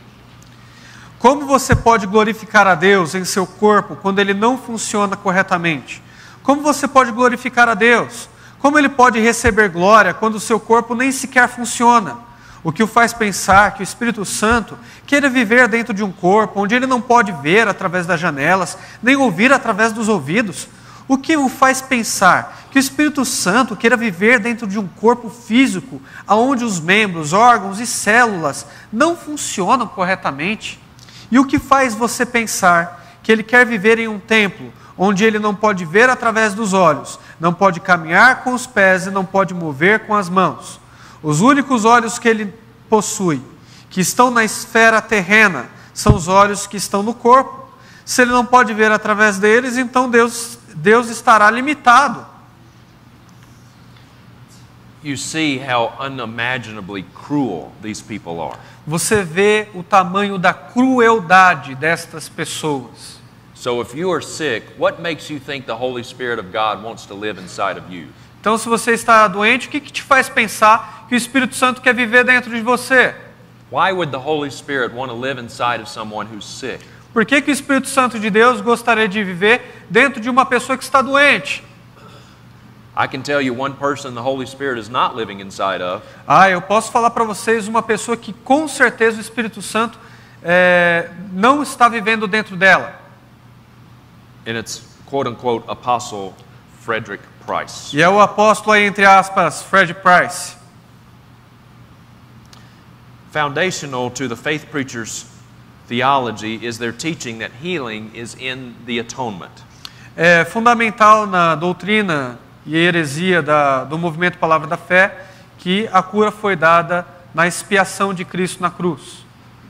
como você pode glorificar a Deus em seu corpo quando ele não funciona corretamente? Como você pode glorificar a Deus? Como ele pode receber glória quando o seu corpo nem sequer funciona? O que o faz pensar que o Espírito Santo queira viver dentro de um corpo onde ele não pode ver através das janelas, nem ouvir através dos ouvidos? O que o faz pensar que o Espírito Santo queira viver dentro de um corpo físico onde os membros, órgãos e células não funcionam corretamente? E o que faz você pensar que ele quer viver em um templo onde ele não pode ver através dos olhos, não pode caminhar com os pés e não pode mover com as mãos? Os únicos olhos que ele possui, que estão na esfera terrena, são os olhos que estão no corpo. Se ele não pode ver através deles, então Deus estará limitado. You see how unimaginably cruel these people are. Você vê o tamanho da crueldade destas pessoas. So if you are sick, what makes you think the Holy Spirit of God wants to live inside of you? Então, se você está doente, o que te faz pensar que o Espírito Santo quer viver dentro de você? Why would the Holy Spirit want to live inside of someone who's sick? Por que o Espírito Santo de Deus gostaria de viver dentro de uma pessoa que está doente? I can tell you one person the Holy Spirit is not living inside of. Eu posso falar para vocês uma pessoa que com certeza o Espírito Santo não está vivendo dentro dela. And it's quote-unquote apostle Frederick Price. E é o apóstolo aí, entre aspas, Fred Price. Foundational to the faith preacher's theology is their teaching that healing is in the atonement. É fundamental na doutrina e heresia do movimento Palavra da Fé que a cura foi dada na expiação de Cristo na cruz.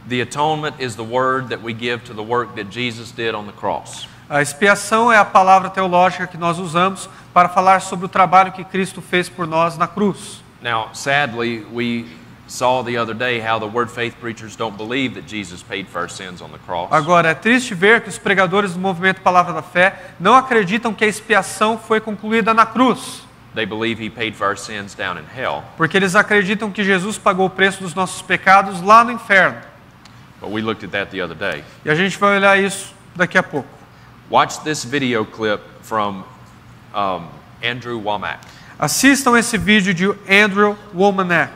The atonement is the word that we give to the work that Jesus did on the cross. A expiação é a palavra teológica que nós usamos para falar sobre o trabalho que Cristo fez por nós na cruz. Now, sadly, we saw the other day how the Word Faith preachers don't believe that Jesus paid for our sins on the cross. Agora, é triste ver que os pregadores do movimento Palavra da Fé não acreditam que a expiação foi concluída na cruz. They believe He paid for our sins down in hell. Porque eles acreditam que Jesus pagou o preço dos nossos pecados lá no inferno. But we looked at that the other day. E a gente vai olhar isso daqui a pouco. Watch this video clip from Andrew Womack. Assistam esse vídeo de Andrew Womack.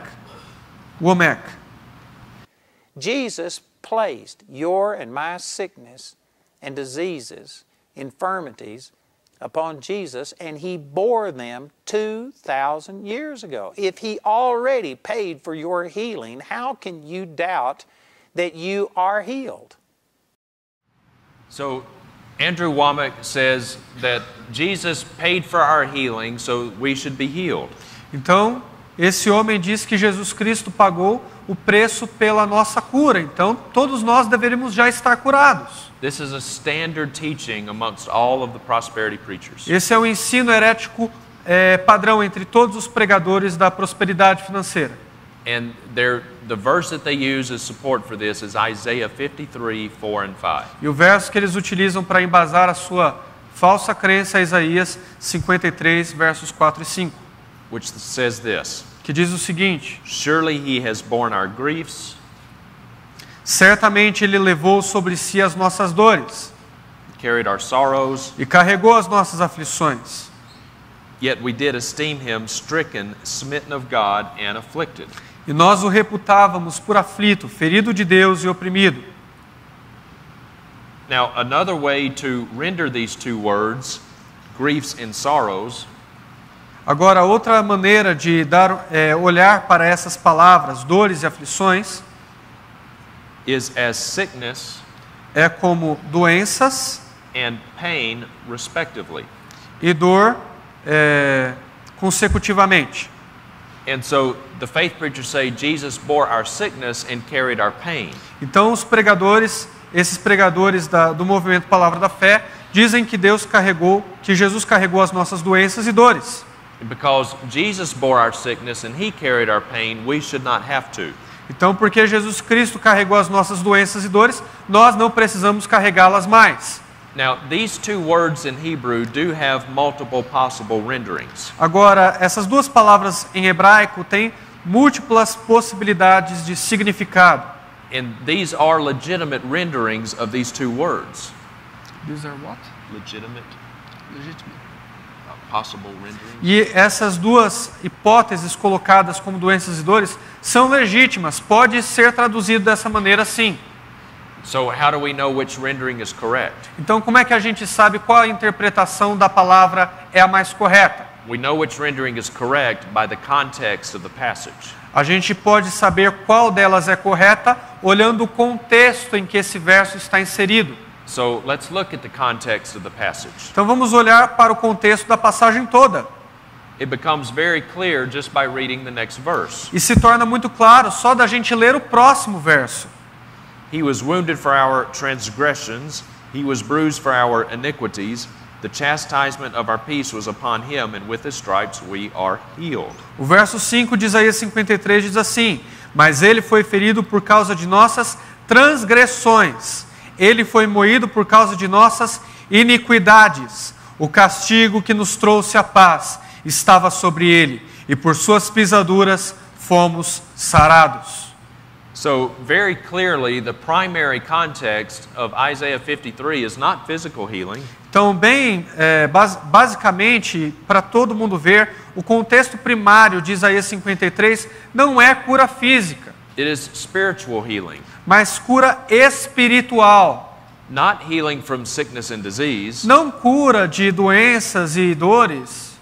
Jesus placed your and my sickness and diseases, infirmities upon Jesus, and He bore them 2,000 years ago. If He already paid for your healing, how can you doubt that you are healed? So, Andrew Womack says that Jesus paid for our healing, so we should be healed. Então, esse homem diz que Jesus Cristo pagou o preço pela nossa cura. Então, todos nós deveríamos já estar curados. This is a standard teaching amongst all of the prosperity preachers. Esse é o ensino herético padrão entre todos os pregadores da prosperidade financeira. And the verse that they use as support for this is Isaiah 53, 4 and 5. E o verso que eles utilizam para embasar a sua falsa crença é Isaías 53, versos 4 e 5. Which says this: Que diz o seguinte: Surely He has borne our griefs, certamente Ele levou sobre si as nossas dores carried our sorrows, e carregou as nossas aflições. yet we did esteem Him stricken, smitten of God, and afflicted. E nós o reputávamos por aflito, ferido de Deus e oprimido. Now, another way to render these two words, griefs and sorrows, Agora, outra maneira de olhar para essas palavras, dores e aflições, is as sickness é como doenças and pain, respectively. e dor consecutivamente. And so the faith preachers say Jesus bore our sickness and carried our pain. Então, esses pregadores do movimento Palavra da Fé, dizem que Jesus carregou as nossas doenças e dores. And because Jesus bore our sickness and He carried our pain, we should not have to. Então, porque Jesus Cristo carregou as nossas doenças e dores, nós não precisamos carregá-las mais. Now, these two words in Hebrew do have multiple possible renderings. Agora, essas duas palavras em hebraico têm múltiplas possibilidades de significado. And these are legitimate renderings of these two words. These are what? Legitimate. Possible renderings. E essas duas hipóteses colocadas como doenças e dores são legítimas. Pode ser traduzido dessa maneira, sim. So how do we know which rendering is correct? Então, como é que a gente sabe qual a interpretação da palavra é a mais correta? We know which rendering is correct by the context of the passage. A gente pode saber qual delas é correta olhando o contexto em que esse verso está inserido. So let's look at the context of the passage. Então vamos olhar para o contexto da passagem toda. It becomes very clear just by reading the next verse. E se torna muito claro só da gente ler o próximo verso. He was wounded for our transgressions, He was bruised for our iniquities. The chastisement of our peace was upon Him, and with His stripes we are healed. O verso 5 de Isaías 53 diz assim: Mas Ele foi ferido por causa de nossas transgressões. Ele foi moído por causa de nossas iniquidades. O castigo que nos trouxe a paz estava sobre Ele, e por suas pisaduras fomos sarados. So, very clearly, the primary context of Isaiah 53 is not physical healing. Então, basicamente, para todo mundo ver, o contexto primário de Isaías 53 não é cura física, It is spiritual healing. mas cura espiritual. Not healing from sickness and disease, Não cura de doenças e dores,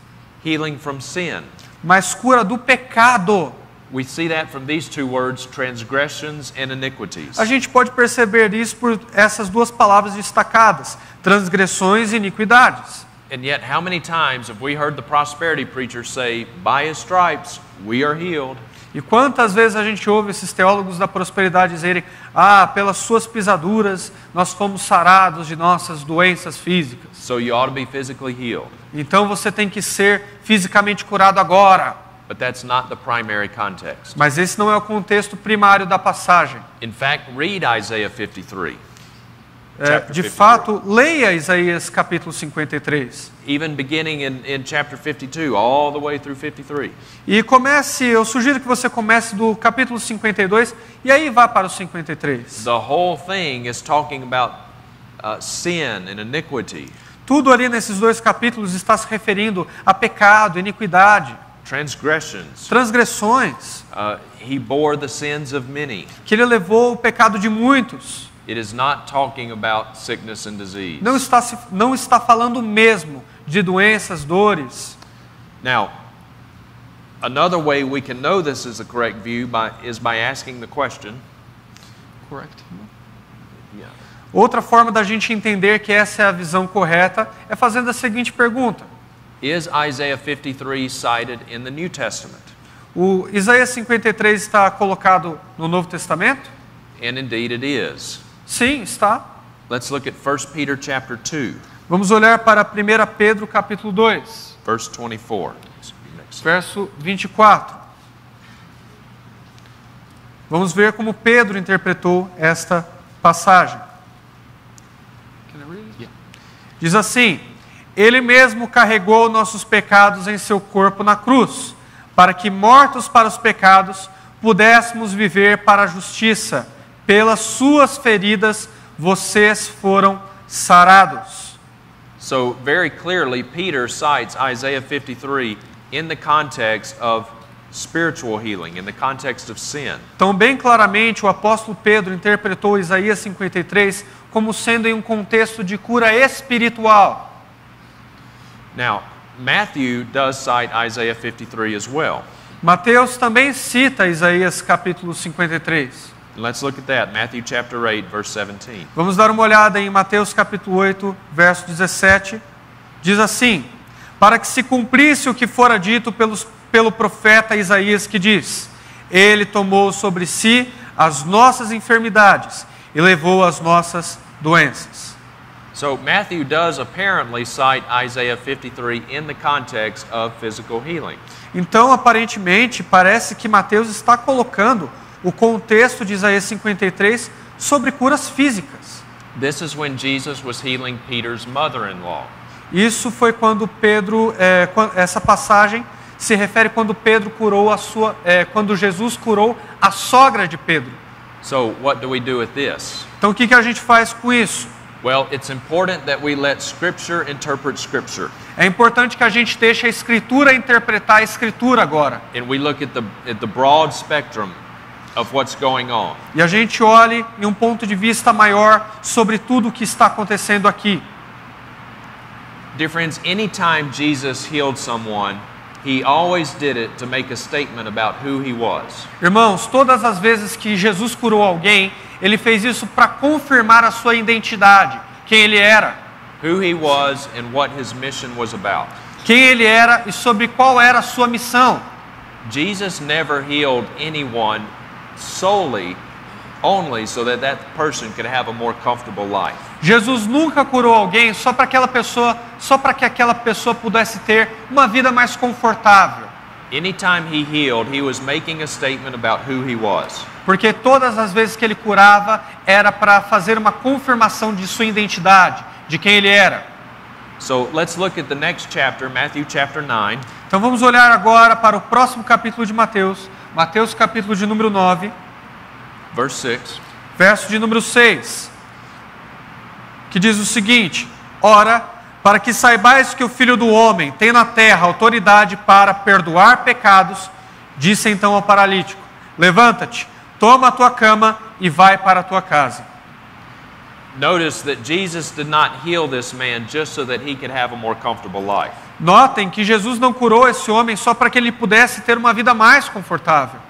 healing from sin. mas cura do pecado. We see that from these two words, transgressions and iniquities. A gente pode perceber isso por essas duas palavras destacadas, transgressões e iniquidades. And yet, how many times have we heard the prosperity preacher say, by His stripes, we are healed? E quantas vezes a gente ouve esses teólogos da prosperidade dizerem: pelas suas pisaduras nós fomos sarados de nossas doenças físicas. So you ought to be physically healed. Então você tem que ser fisicamente curado agora. But that's not the primary context. Mas esse não é o contexto primário da passagem. In fact, read Isaiah 53. De fato, leia Isaías capítulo 53. Even beginning in chapter 52, all the way through 53. E eu sugiro que você comece do capítulo 52 e aí vá para o 53. The whole thing is talking about sin and iniquity. Tudo ali nesses dois capítulos está se referindo a pecado, iniquidade, transgressões. He bore the sins of many. Que ele levou o pecado de muitos. It is not talking about sickness and disease. Não está falando mesmo de doenças, dores. Now, another way we can know this is the correct view is by asking the question. Correct. Yeah. Outra forma da gente entender que essa é a visão correta é fazendo a seguinte pergunta: Is Isaiah 53 cited in the New Testament? O Isaías 53 está colocado no Novo Testamento? And indeed it is. Sim, está. Let's look at 1 Peter chapter 2. Vamos olhar para 1 Pedro capítulo 2. Verse 24. Verso 24. Vamos ver como Pedro interpretou esta passagem. Diz assim: Ele mesmo carregou nossos pecados em seu corpo na cruz, para que, mortos para os pecados, pudéssemos viver para a justiça. Pelas suas feridas, vocês foram sarados. So, very clearly, Peter cites Isaiah 53 in the context of spiritual healing, in the context of sin. Então, bem claramente, o apóstolo Pedro interpretou Isaías 53 como sendo em um contexto de cura espiritual. Now, Matthew does cite Isaiah 53 as well. Mateus também cita Isaías capítulo 53. Let's look at that. Matthew chapter 8, verse 17. Vamos dar uma olhada em Mateus capítulo 8, verso 17. Diz assim: Para que se cumprisse o que fora dito pelo profeta Isaías, que diz: Ele tomou sobre si as nossas enfermidades e levou as nossas doenças. So Matthew does apparently cite Isaiah 53 in the context of physical healing. Então, aparentemente, parece que Mateus está colocando o contexto de Isaías 53 sobre curas físicas. This is when Jesus was healing Peter's mother-in-law. Isso foi quando essa passagem se refere quando Pedro curou quando Jesus curou a sogra de Pedro. So what do we do with this? Então, o que a gente faz com isso? Well, it's important that we let Scripture interpret Scripture. É importante que a gente deixe a Escritura interpretar a Escritura agora. And we look at the broad spectrum of what's going on. E a gente olhe em um ponto de vista maior sobre tudo o que está acontecendo aqui. Dear friends, anytime Jesus healed someone, He always did it to make a statement about who He was. Irmãos, todas as vezes que Jesus curou alguém, Ele fez isso para confirmar a sua identidade, quem Ele era. Who He was and what His mission was about. Quem Ele era e sobre qual era a sua missão. Jesus never healed anyone only so that person could have a more comfortable life. Jesus nunca curou alguém só para que aquela pessoa pudesse ter uma vida mais confortável. Anytime He healed, He was making a statement about who He was. Porque todas as vezes que Ele curava era para fazer uma confirmação de sua identidade, de quem Ele era. So let's look at the next chapter, Matthew chapter 9. Então vamos olhar agora para o próximo capítulo de Mateus, Mateus capítulo de número 9, verse 6. Verso de número 6, que diz o seguinte: Ora, para que saibais que o Filho do Homem tem na terra autoridade para perdoar pecados, disse então ao paralítico: Levanta-te, toma a tua cama e vai para a tua casa. Notice that Jesus did not heal this man just so that he could have a more comfortable life. Notem que Jesus não curou esse homem só para que ele pudesse ter uma vida mais confortável.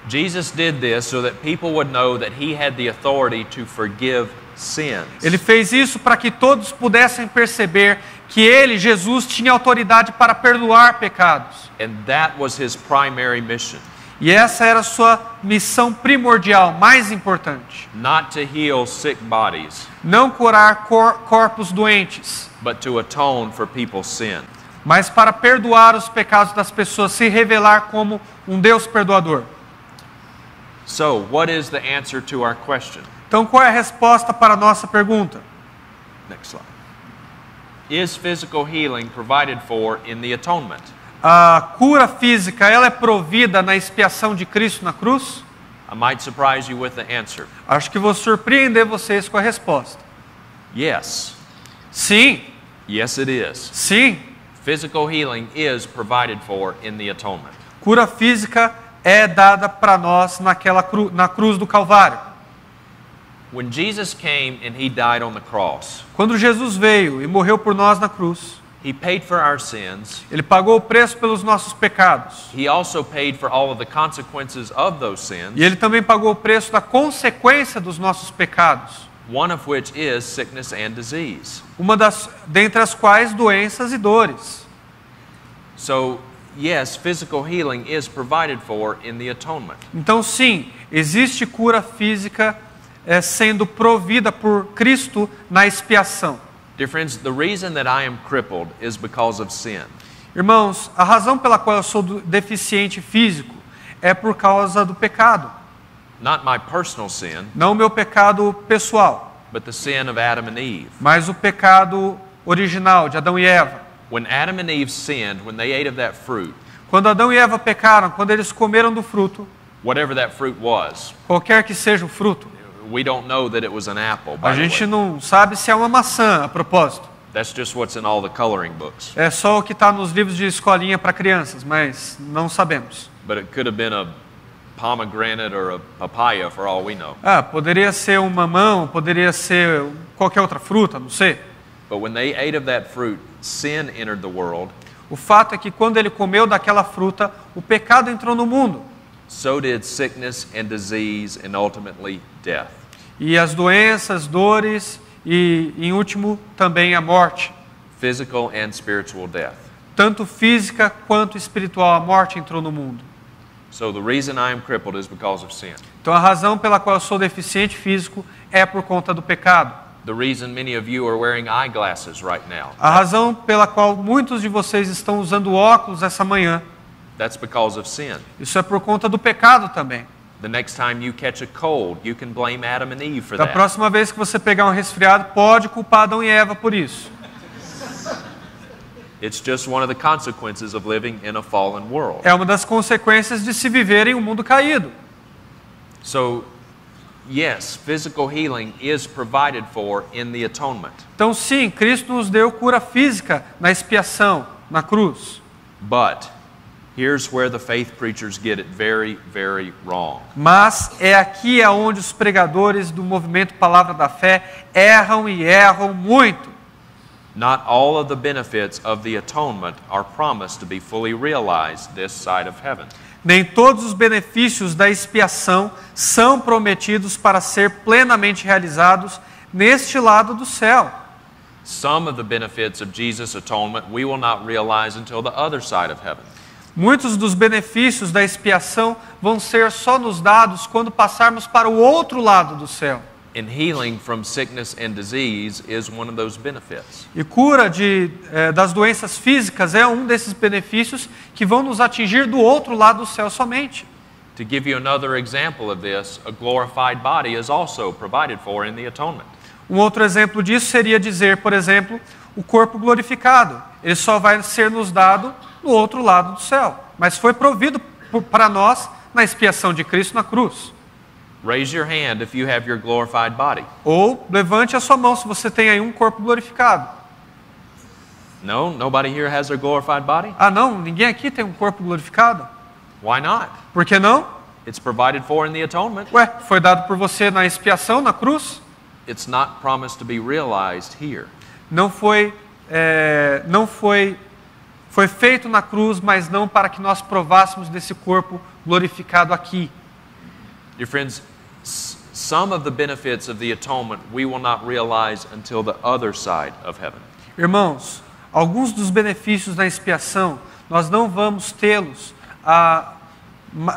Jesus did this so that people would know that He had the authority to forgive sins. Ele fez isso para que todos pudessem perceber que ele, Jesus, tinha autoridade para perdoar pecados. And that was His primary mission. E essa era a sua missão primordial, mais importante. Not to heal sick bodies, Não curar corpos doentes, but to atone for people's sin. mas para perdoar os pecados das pessoas, se revelar como um Deus perdoador. So, what is the answer to our question? Então, qual é a resposta para a nossa pergunta? Next slide. Is physical healing provided for in the atonement? A cura física, ela é provida na expiação de Cristo na cruz? I might surprise you with the answer. Acho que vou surpreender vocês com a resposta. Yes. Sim, Yes, it is. sim. Physical healing is provided for in the atonement. Cura física é dada para nós na cruz do Calvário. When Jesus came and he died on the cross, Quando Jesus veio e morreu por nós na cruz, he paid for our sins. Ele pagou o preço pelos nossos pecados. He also paid for all of the consequences of those sins, E Ele também pagou o preço da consequência dos nossos pecados. one of which is sickness and disease. Dentre as quais doenças e dores. So, yes, physical healing is provided for in the atonement. Então sim, existe cura física sendo provida por Cristo na expiação. Dear friends, the reason that I am crippled is because of sin. Irmãos, a razão pela qual eu sou deficiente físico é por causa do pecado. Not my personal sin, Não o meu pecado pessoal, but the sin of Adam and Eve. mas o pecado original de Adão e Eva. When Adam and Eve sinned, when they ate of that fruit, Quando Adão e Eva pecaram, quando eles comeram do fruto, whatever that fruit was, qualquer que seja o fruto, we don't know that it was an apple, a by the gente way. não sabe se é uma maçã, a propósito. That's just what's in all the coloring books. É só o que está nos livros de escolinha para crianças, mas não sabemos. But it could have been a pomegranate or a papaya for all we know. Poderia ser um mamão, poderia ser qualquer outra fruta, não sei. But when they ate of that fruit, sin entered the world. O fato é que quando ele comeu daquela fruta, o pecado entrou no mundo. So did sickness and disease and ultimately death. E as doenças, dores e, em último, também a morte. Physical and spiritual death. Tanto física quanto espiritual, a morte entrou no mundo. So the reason I am crippled is because of sin. Então a razão pela qual eu sou deficiente físico é por conta do pecado. The reason many of you are wearing eyeglasses right now, A razão pela qual muitos de vocês estão usando óculos essa manhã, that's because of sin. isso é por conta do pecado também. The next time you catch a cold, you can blame Adam and Eve for Da that. próxima vez que você pegar um resfriado, pode culpar Adão e Eva por isso. It's just one of the consequences of living in a fallen world. É uma das consequências de se viver em um mundo caído. So, yes, physical healing is provided for in the atonement. Então sim, Cristo nos deu cura física na expiação, na cruz. But here's where the faith preachers get it very, very wrong. Mas é aqui aonde os pregadores do movimento Palavra da Fé erram e erram muito. Not all of the benefits of the atonement are promised to be fully realized this side of heaven. Nem todos os benefícios da expiação são prometidos para ser plenamente realizados neste lado do céu. Some of the benefits of Jesus' atonement we will not realize until the other side of heaven. Muitos dos benefícios da expiação vão ser só nos dados quando passarmos para o outro lado do céu. And healing from sickness and disease is one of those benefits. E cura das doenças físicas é um desses benefícios que vão nos atingir do outro lado do céu somente. To give you another example of this, a glorified body is also provided for in the atonement. Um outro exemplo disso seria dizer, por exemplo, o corpo glorificado. Ele só vai ser nos dado no outro lado do céu, mas foi provido para nós na expiação de Cristo na cruz. Raise your hand if you have your glorified body. Ou levante a sua mão se você tem aí um corpo glorificado. No, nobody here has their glorified body? Ah, não? Ninguém aqui tem um corpo glorificado? Why not? Por que não? It's provided for in the atonement. Ué, foi dado por você na expiação, na cruz? It's not promised to be realized here. Foi feito na cruz, mas não para que nós provássemos desse corpo glorificado aqui. Dear friends, some of the benefits of the atonement we will not realize until the other side of heaven. Irmãos, alguns dos benefícios da expiação nós não vamos tê-los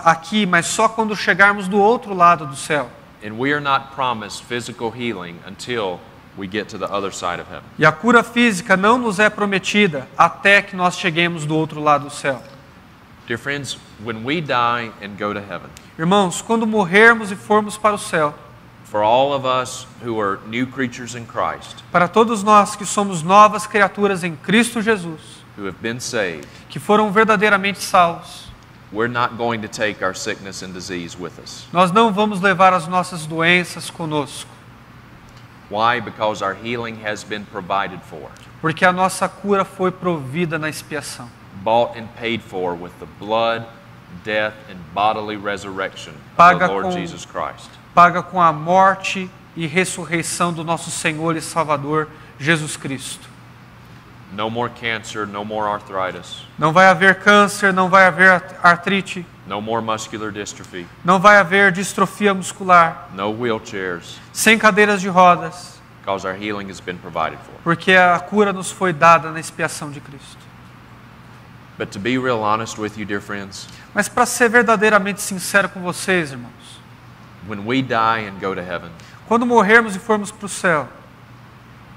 aqui, mas só quando chegarmos do outro lado do céu. And we are not promised physical healing until we get to the other side of heaven. E a cura física não nos é prometida até que nós cheguemos do outro lado do céu. Dear friends, when we die and go to heaven, Irmãos, quando morrermos e formos para o céu, for all of us who are new creatures in Christ, para todos nós que somos novas criaturas em Cristo Jesus, who have been saved, que foram verdadeiramente salvos, we're not going to take our sickness and disease with us. nós não vamos levar as nossas doenças conosco. Why? Because our healing has been provided for, Porque a nossa cura foi provida na expiação. bought and paid for with the blood, death, and bodily resurrection of Paga the Lord com- Jesus Christ. Paga com a morte e ressurreição do nosso Senhor e Salvador, Jesus Cristo. No more cancer, no more arthritis, Não vai haver câncer, não vai haver artrite, no more muscular dystrophy, não vai haver distrofia muscular, no wheelchairs, sem cadeiras de rodas, because our healing has been provided for. porque a cura nos foi dada na expiação de Cristo. But to be real honest with you, dear friends, Mas para ser verdadeiramente sincero com vocês, irmãos, when we die and go to heaven, quando morrermos e formos para o céu,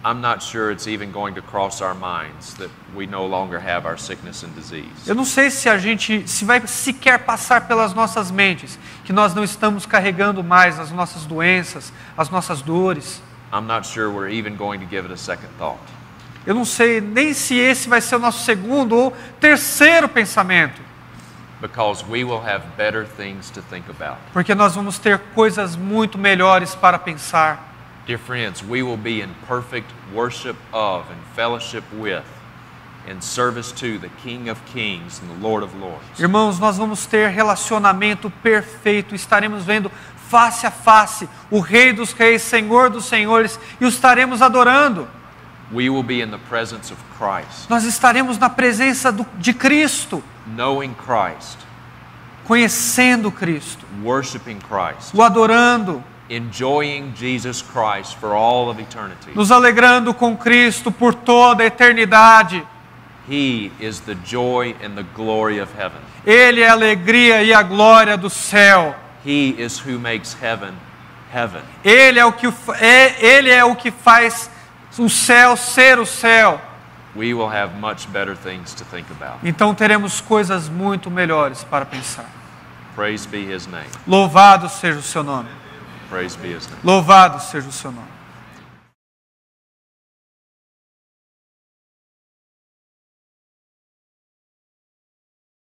I'm not sure it's even going to cross our minds that we no longer have our sickness and disease. eu não sei se vai sequer passar pelas nossas mentes que nós não estamos carregando mais as nossas doenças, as nossas dores. I'm not sure we're even going to give it a second thought. Eu não sei nem se esse vai ser o nosso segundo ou terceiro pensamento, Because we will have better things to think about. porque nós vamos ter coisas muito melhores para pensar. Dear friends, we will be in perfect worship of and fellowship with and service to the King of Kings and the Lord of Lords. Irmãos, nós vamos ter relacionamento perfeito, estaremos vendo face a face o Rei dos Reis, Senhor dos Senhores, e o estaremos adorando. We will be in the presence of Christ, Nós estaremos na presença de Cristo, knowing Christ, conhecendo Cristo, worshiping Christ, o adorando, enjoying Jesus Christ for all of eternity. nos alegrando com Cristo por toda a eternidade. He is the joy and the glory of heaven. Ele é a alegria e a glória do céu. He is who makes heaven heaven. Ele é o que faz o céu ser o céu. We will have much better things to think about. Então teremos coisas muito melhores para pensar. Praise be His name. Louvado seja o seu nome. Praise be His name. Louvado seja o seu nome.